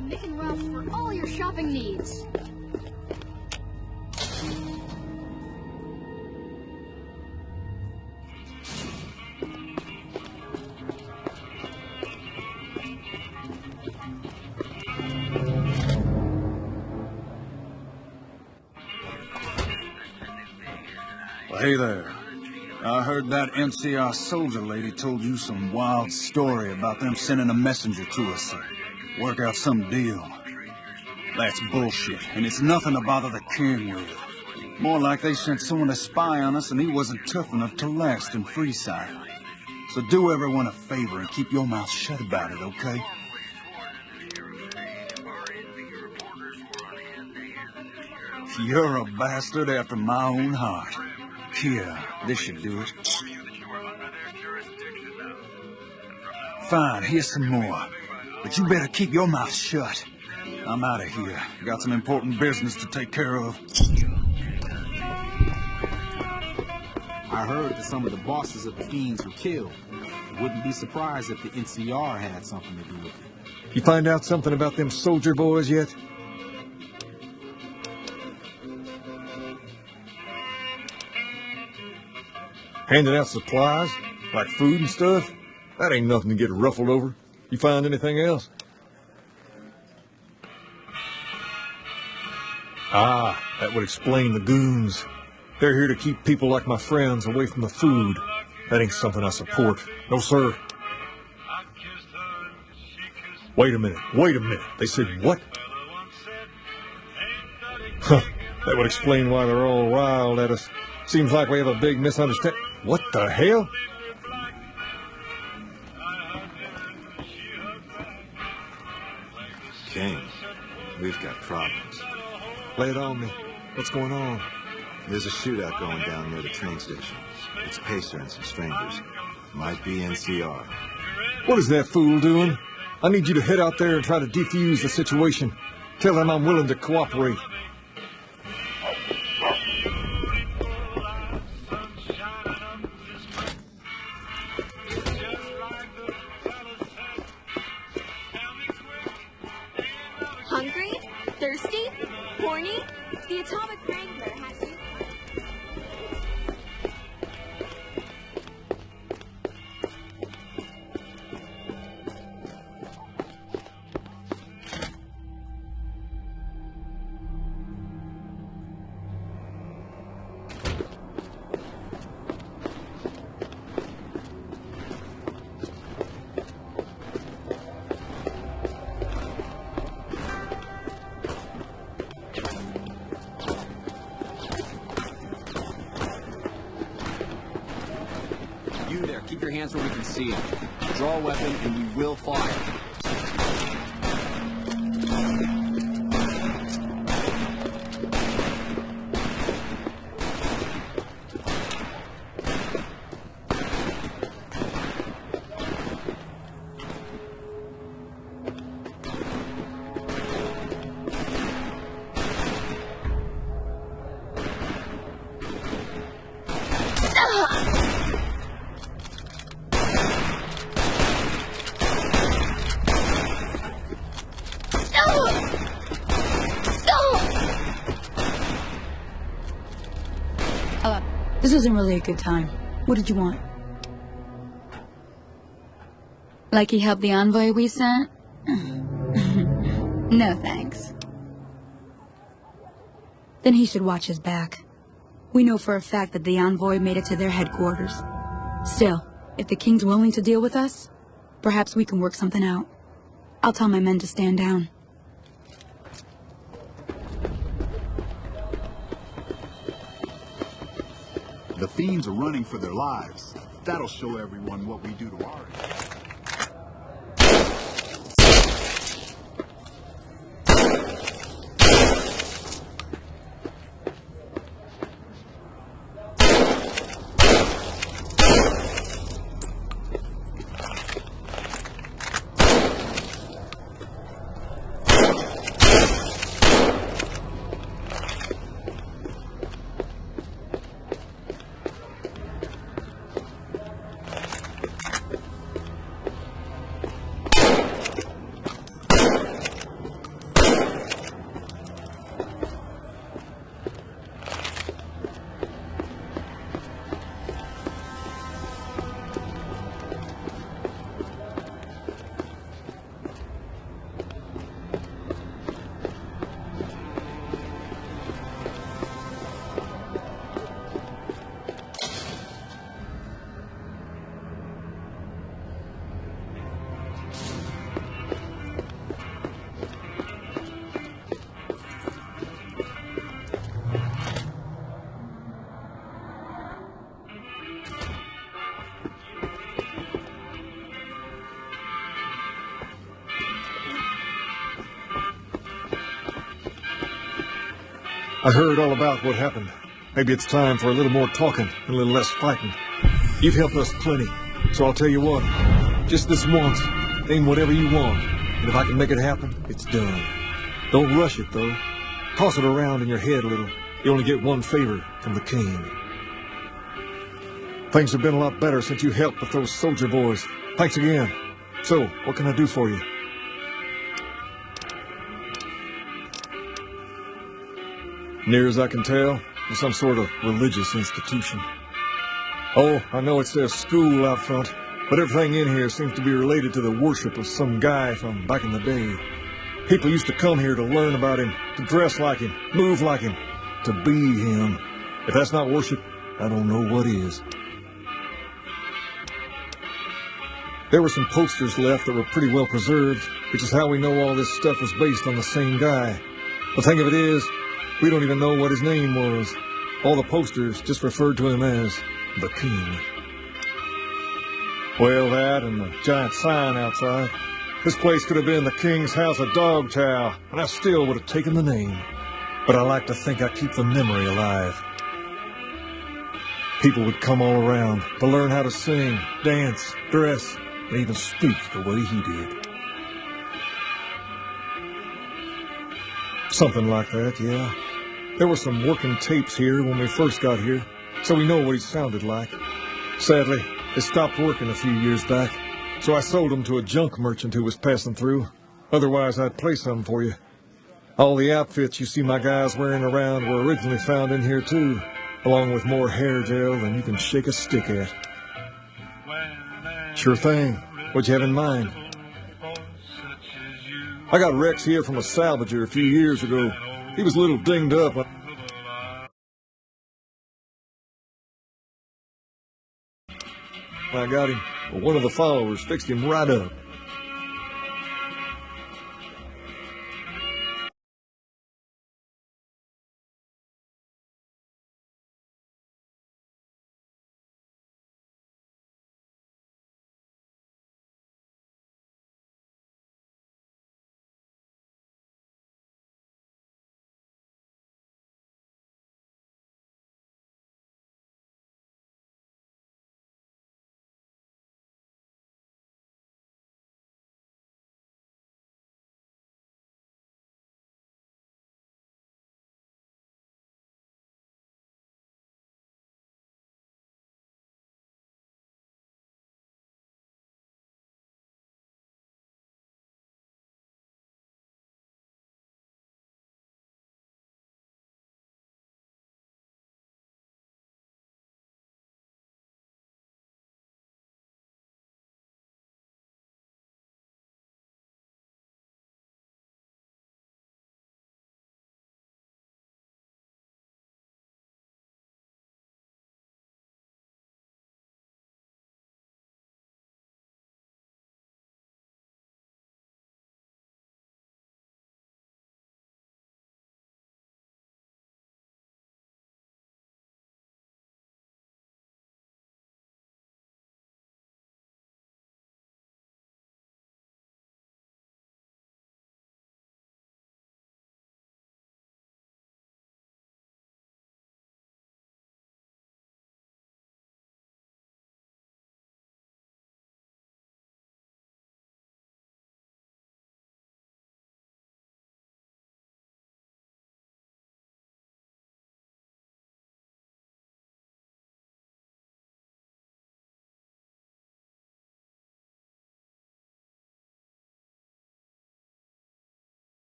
Nick and Ralph for all your shopping needs. Well, hey there. I heard that NCR soldier lady told you some wild story about them sending a messenger to us to work out some deal. That's bullshit, and it's nothing to bother the king with. More like they sent someone to spy on us and he wasn't tough enough to last in Freeside. So do everyone a favor and keep your mouth shut about it, okay? You're a bastard after my own heart. Here, this should do it. Fine, here's some more. But you better keep your mouth shut. I'm out of here. Got some important business to take care of. I heard that some of the bosses of the Fiends were killed. Wouldn't be surprised if the NCR had something to do with it. You find out something about them soldier boys yet? Handing out supplies? Like food and stuff? That ain't nothing to get ruffled over. You find anything else? Ah, that would explain the goons. They're here to keep people like my friends away from the food. That ain't something I support. No, sir. Wait a minute. They said what? Huh, that would explain why they're all riled at us. Seems like we have a big misunderstanding. What the hell? King, we've got problems. Lay it on me. What's going on? There's a shootout going down near the train station. It's Pacer and some strangers. Might be NCR. What is that fool doing? I need you to head out there and try to defuse the situation. Tell them I'm willing to cooperate. You there, keep your hands where we can see him. Draw a weapon and we will fire. This isn't really a good time. What did you want? Like he helped the envoy we sent? No thanks. Then he should watch his back. We know for a fact that the envoy made it to their headquarters. Still, if the king's willing to deal with us, perhaps we can work something out. I'll tell my men to stand down. The fiends are running for their lives. That'll show everyone what we do to ours. I heard all about what happened. Maybe it's time for a little more talking and a little less fighting. You've helped us plenty, so I'll tell you what. Just this once, aim whatever you want, and if I can make it happen, it's done. Don't rush it, though. Toss it around in your head a little. You only get one favor from the king. Things have been a lot better since you helped with those soldier boys. Thanks again. So, what can I do for you? Near as I can tell, it's some sort of religious institution. Oh, I know it says school out front, but everything in here seems to be related to the worship of some guy from back in the day. People used to come here to learn about him, to dress like him, move like him, to be him. If that's not worship, I don't know what is. There were some posters left that were pretty well preserved, which is how we know all this stuff was based on the same guy. The thing of it is, we don't even know what his name was. All the posters just referred to him as the king. Well, that and the giant sign outside. This place could have been the king's house of dog chow, and I still would have taken the name. But I like to think I keep the memory alive. People would come all around to learn how to sing, dance, dress, and even speak the way he did. Something like that, yeah. There were some working tapes here when we first got here, so we know what he sounded like. Sadly, they stopped working a few years back, so I sold them to a junk merchant who was passing through. Otherwise, I'd play some for you. All the outfits you see my guys wearing around were originally found in here, too, along with more hair gel than you can shake a stick at. Sure thing. What'd you have in mind? I got Rex here from a salvager a few years ago. He was a little dinged up. I got him. One of the followers fixed him right up.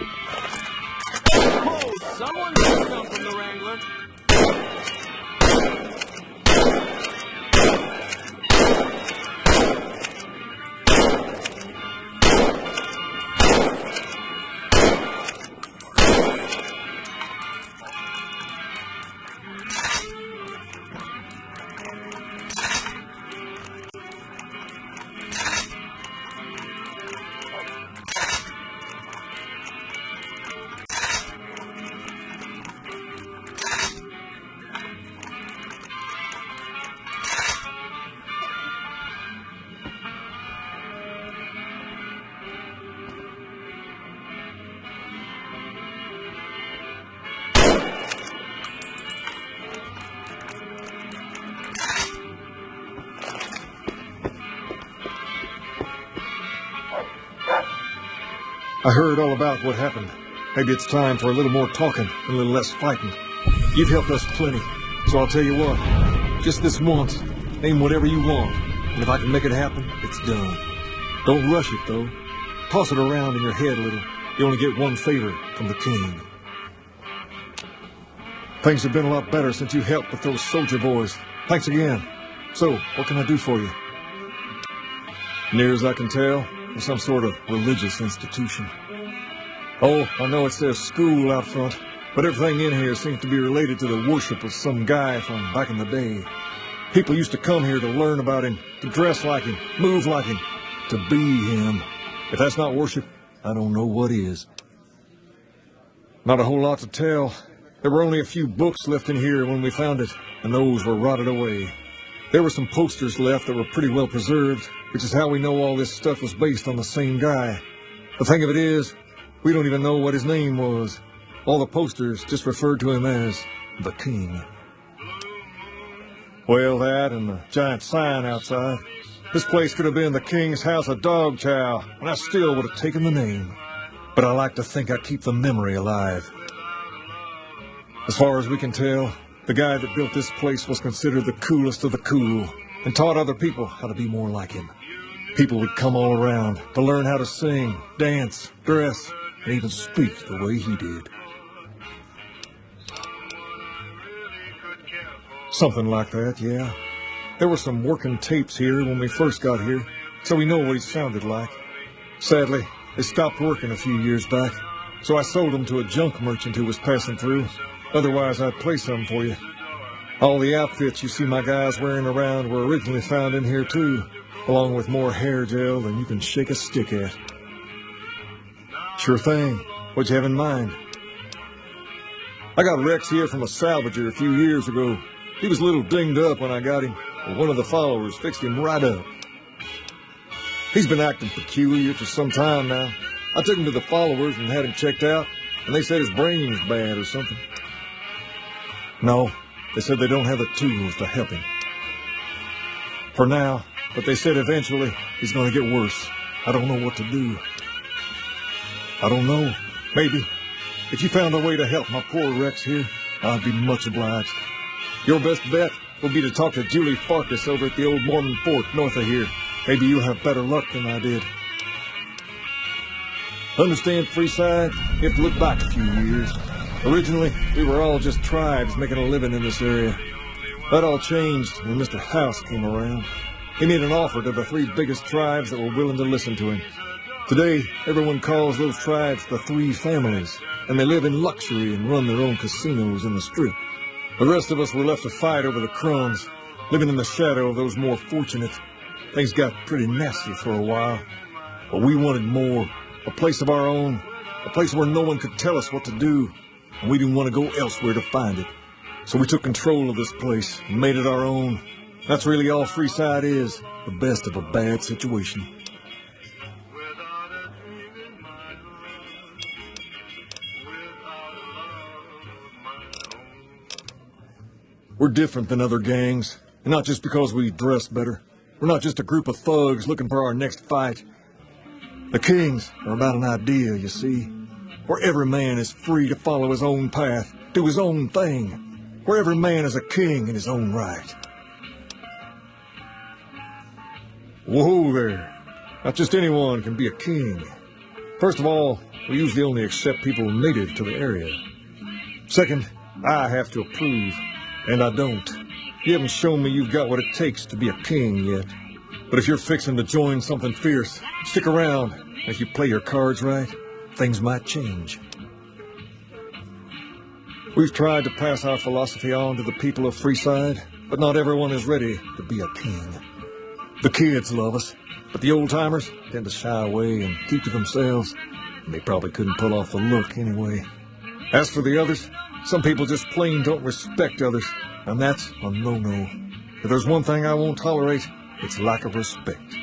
Oh, someone just jumped from the Wrangler. I heard all about what happened. Maybe it's time for a little more talking and a little less fighting. You've helped us plenty, so I'll tell you what. Just this once, name whatever you want, and if I can make it happen, it's done. Don't rush it, though. Toss it around in your head a little. You only get one favor from the king. Things have been a lot better since you helped with those soldier boys. Thanks again. So, what can I do for you? Near as I can tell, it's some sort of religious institution. Oh, I know it says school out front, but everything in here seems to be related to the worship of some guy from back in the day. People used to come here to learn about him, to dress like him, move like him, to be him. If that's not worship, I don't know what is. Not a whole lot to tell. There were only a few books left in here when we found it, and those were rotted away. There were some posters left that were pretty well preserved, which is how we know all this stuff was based on the same guy. The thing of it is, we don't even know what his name was. All the posters just referred to him as the King. Well, that and the giant sign outside. This place could have been the King's House of Dog Chow, and I still would have taken the name. But I like to think I keep the memory alive. As far as we can tell, the guy that built this place was considered the coolest of the cool, and taught other people how to be more like him. People would come all around to learn how to sing, dance, dress, and even speak the way he did. Something like that, yeah. There were some working tapes here when we first got here, so we know what he sounded like. Sadly, they stopped working a few years back, so I sold them to a junk merchant who was passing through. Otherwise, I'd play some for you. All the outfits you see my guys wearing around were originally found in here, too, along with more hair gel than you can shake a stick at. Sure thing. What'd you have in mind? I got Rex here from a salvager a few years ago. He was a little dinged up when I got him, but one of the followers fixed him right up. He's been acting peculiar for some time now. I took him to the followers and had him checked out, and they said his brain was bad or something. No, they said they don't have the tools to help him. For now, but they said eventually he's going to get worse. I don't know what to do. I don't know. Maybe. If you found a way to help my poor Rex here, I'd be much obliged. Your best bet will be to talk to Julie Farkas over at the old Mormon fort north of here. Maybe you'll have better luck than I did. Understand, Freeside? You have to look back a few years. Originally, we were all just tribes making a living in this area. That all changed when Mr. House came around. He made an offer to the 3 biggest tribes that were willing to listen to him. Today, everyone calls those tribes the 3 families, and they live in luxury and run their own casinos in the strip. The rest of us were left to fight over the crumbs, living in the shadow of those more fortunate. Things got pretty nasty for a while, but we wanted more, a place of our own, a place where no one could tell us what to do, and we didn't want to go elsewhere to find it. So we took control of this place and made it our own. That's really all Freeside is, the best of a bad situation. We're different than other gangs, and not just because we dress better. We're not just a group of thugs looking for our next fight. The Kings are about an idea, you see, where every man is free to follow his own path, do his own thing, where every man is a king in his own right. Whoa there. Not just anyone can be a king. First of all, we usually only accept people native to the area. Second, I have to approve, and I don't. You haven't shown me you've got what it takes to be a king yet. But if you're fixing to join something fierce, stick around. If you play your cards right, things might change. We've tried to pass our philosophy on to the people of Freeside, but not everyone is ready to be a king. The kids love us, but the old-timers tend to shy away and keep to themselves, and they probably couldn't pull off the look anyway. As for the others, some people just plain don't respect others, and that's a no-no. If there's one thing I won't tolerate, it's lack of respect.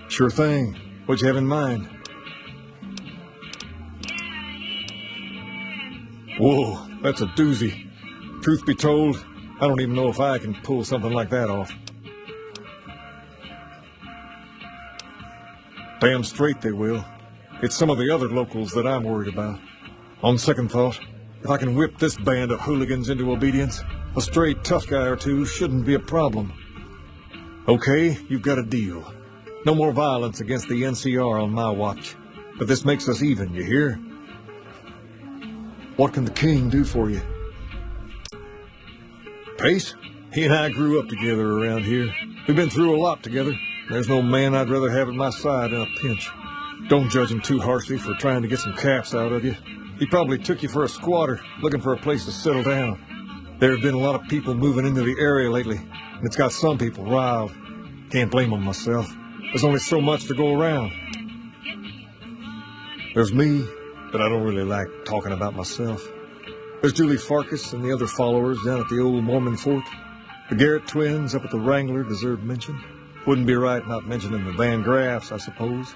Sure thing. What'd you have in mind? Whoa, that's a doozy. Truth be told, I don't even know if I can pull something like that off. Damn straight they will. It's some of the other locals that I'm worried about. On second thought, if I can whip this band of hooligans into obedience, a stray tough guy or two shouldn't be a problem. Okay, you've got a deal. No more violence against the NCR on my watch. But this makes us even, you hear? What can the king do for you? Pace? He and I grew up together around here. We've been through a lot together. There's no man I'd rather have at my side in a pinch. Don't judge him too harshly for trying to get some caps out of you. He probably took you for a squatter, looking for a place to settle down. There have been a lot of people moving into the area lately, and it's got some people riled. Can't blame them myself. There's only so much to go around. There's me, but I don't really like talking about myself. There's Julie Farkas and the other followers down at the old Mormon fort. The Garrett twins up at the Wrangler deserve mention. Wouldn't be right not mentioning the Van Graffs, I suppose.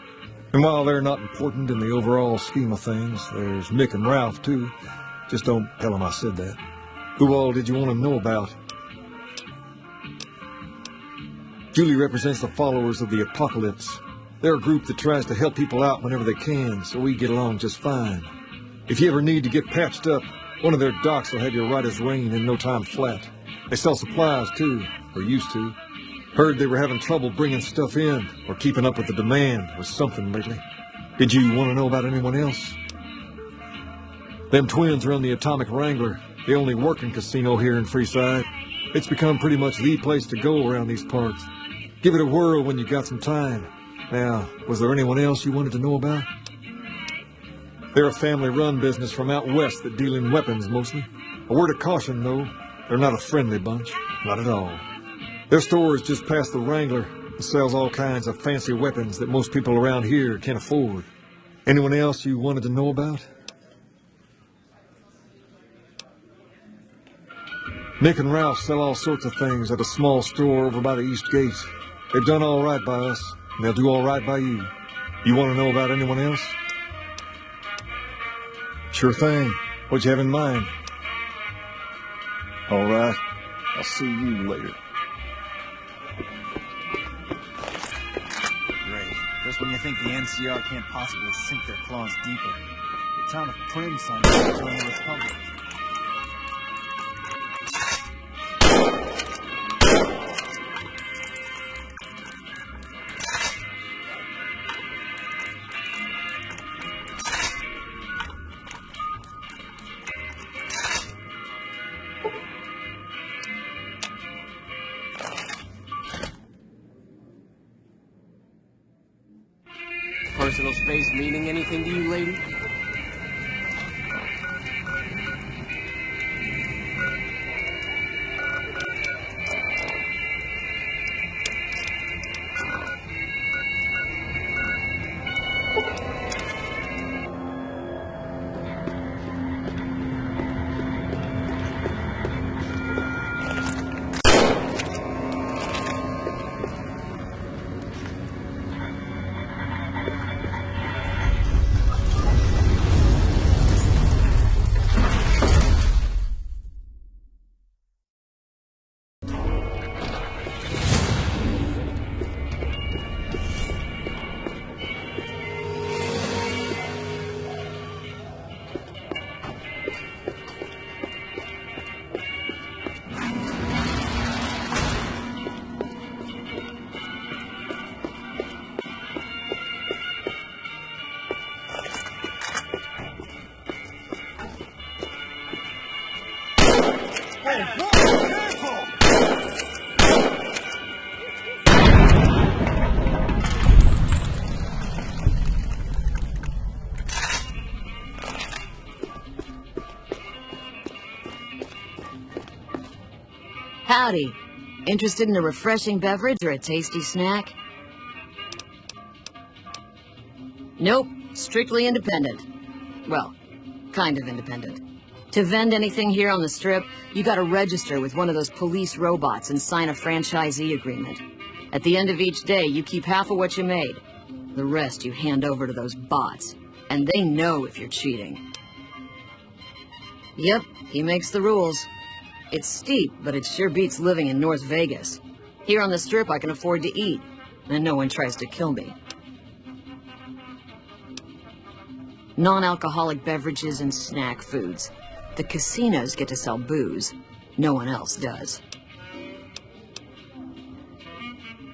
And while they're not important in the overall scheme of things, there's Mick and Ralph, too. Just don't tell them I said that. Who all did you want to know about? Julie represents the followers of the Apocalypse. They're a group that tries to help people out whenever they can, so we get along just fine. If you ever need to get patched up, one of their docs will have you right as rain in no time flat. They sell supplies, too, or used to. Heard they were having trouble bringing stuff in, or keeping up with the demand, or something lately. Did you want to know about anyone else? Them twins run the Atomic Wrangler, the only working casino here in Freeside. It's become pretty much the place to go around these parts. Give it a whirl when you got some time. Now, was there anyone else you wanted to know about? They're a family-run business from out west that deal in weapons mostly. A word of caution, though, they're not a friendly bunch. Not at all. Their store is just past the Wrangler and sells all kinds of fancy weapons that most people around here can't afford. Anyone else you wanted to know about? Nick and Ralph sell all sorts of things at a small store over by the East Gate. They've done all right by us, and they'll do all right by you. You want to know about anyone else? Sure thing. What'd you have in mind? All right. I'll see you later. Great. Just when you think the NCR can't possibly sink their claws deeper. The town of Crimson is joining the Republic. Personal space meaning anything to you, lady? Howdy. Interested in a refreshing beverage or a tasty snack? Nope. Strictly independent. Well, kind of independent. To vend anything here on the Strip, you gotta register with one of those police robots and sign a franchisee agreement. At the end of each day, you keep half of what you made. The rest you hand over to those bots. And they know if you're cheating. Yep, he makes the rules. It's steep, but it sure beats living in North Vegas. Here on the Strip, I can afford to eat, and no one tries to kill me. Non-alcoholic beverages and snack foods. The casinos get to sell booze. No one else does.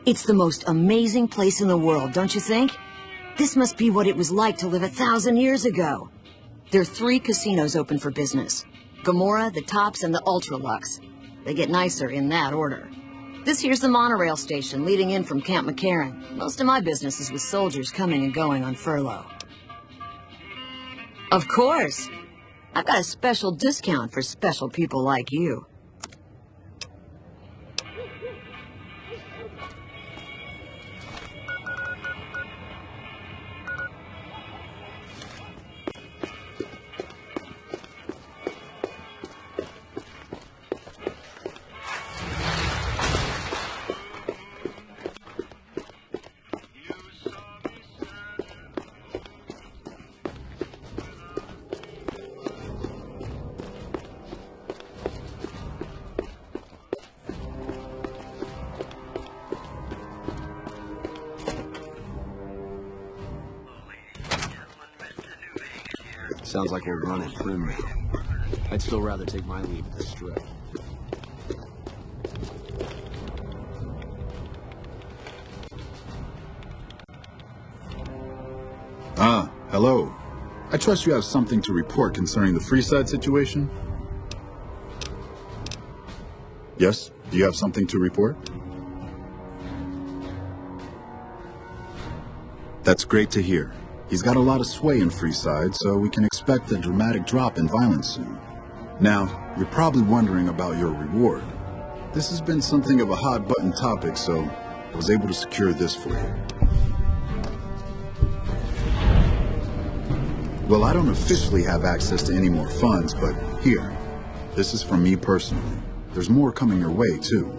It's the most amazing place in the world, don't you think? This must be what it was like to live 1,000 years ago. There are 3 casinos open for business. Gomorrah, the Tops, and the Ultralux. They get nicer in that order. This here's the monorail station leading in from Camp McCarran. Most of my business is with soldiers coming and going on furlough. Of course! I've got a special discount for special people like you. Sounds like we're running prim now. I'd still rather take my leave at the Strip. Ah, hello. I trust you have something to report concerning the Freeside situation? Yes? Do you have something to report? That's great to hear. He's got a lot of sway in Freeside, so we can expect a dramatic drop in violence soon. Now, you're probably wondering about your reward. This has been something of a hot-button topic, so I was able to secure this for you. Well, I don't officially have access to any more funds, but here, this is from me personally. There's more coming your way, too.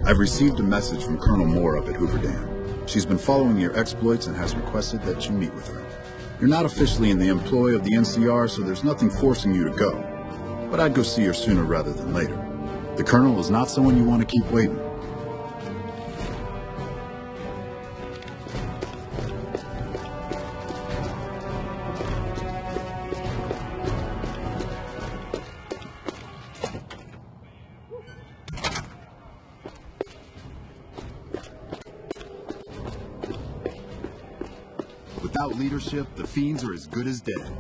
I've received a message from Colonel Moore up at Hoover Dam. She's been following your exploits and has requested that you meet with her. You're not officially in the employ of the NCR, so there's nothing forcing you to go. But I'd go see her sooner rather than later. The Colonel is not someone you want to keep waiting. Without leadership, the Fiends are as good as dead.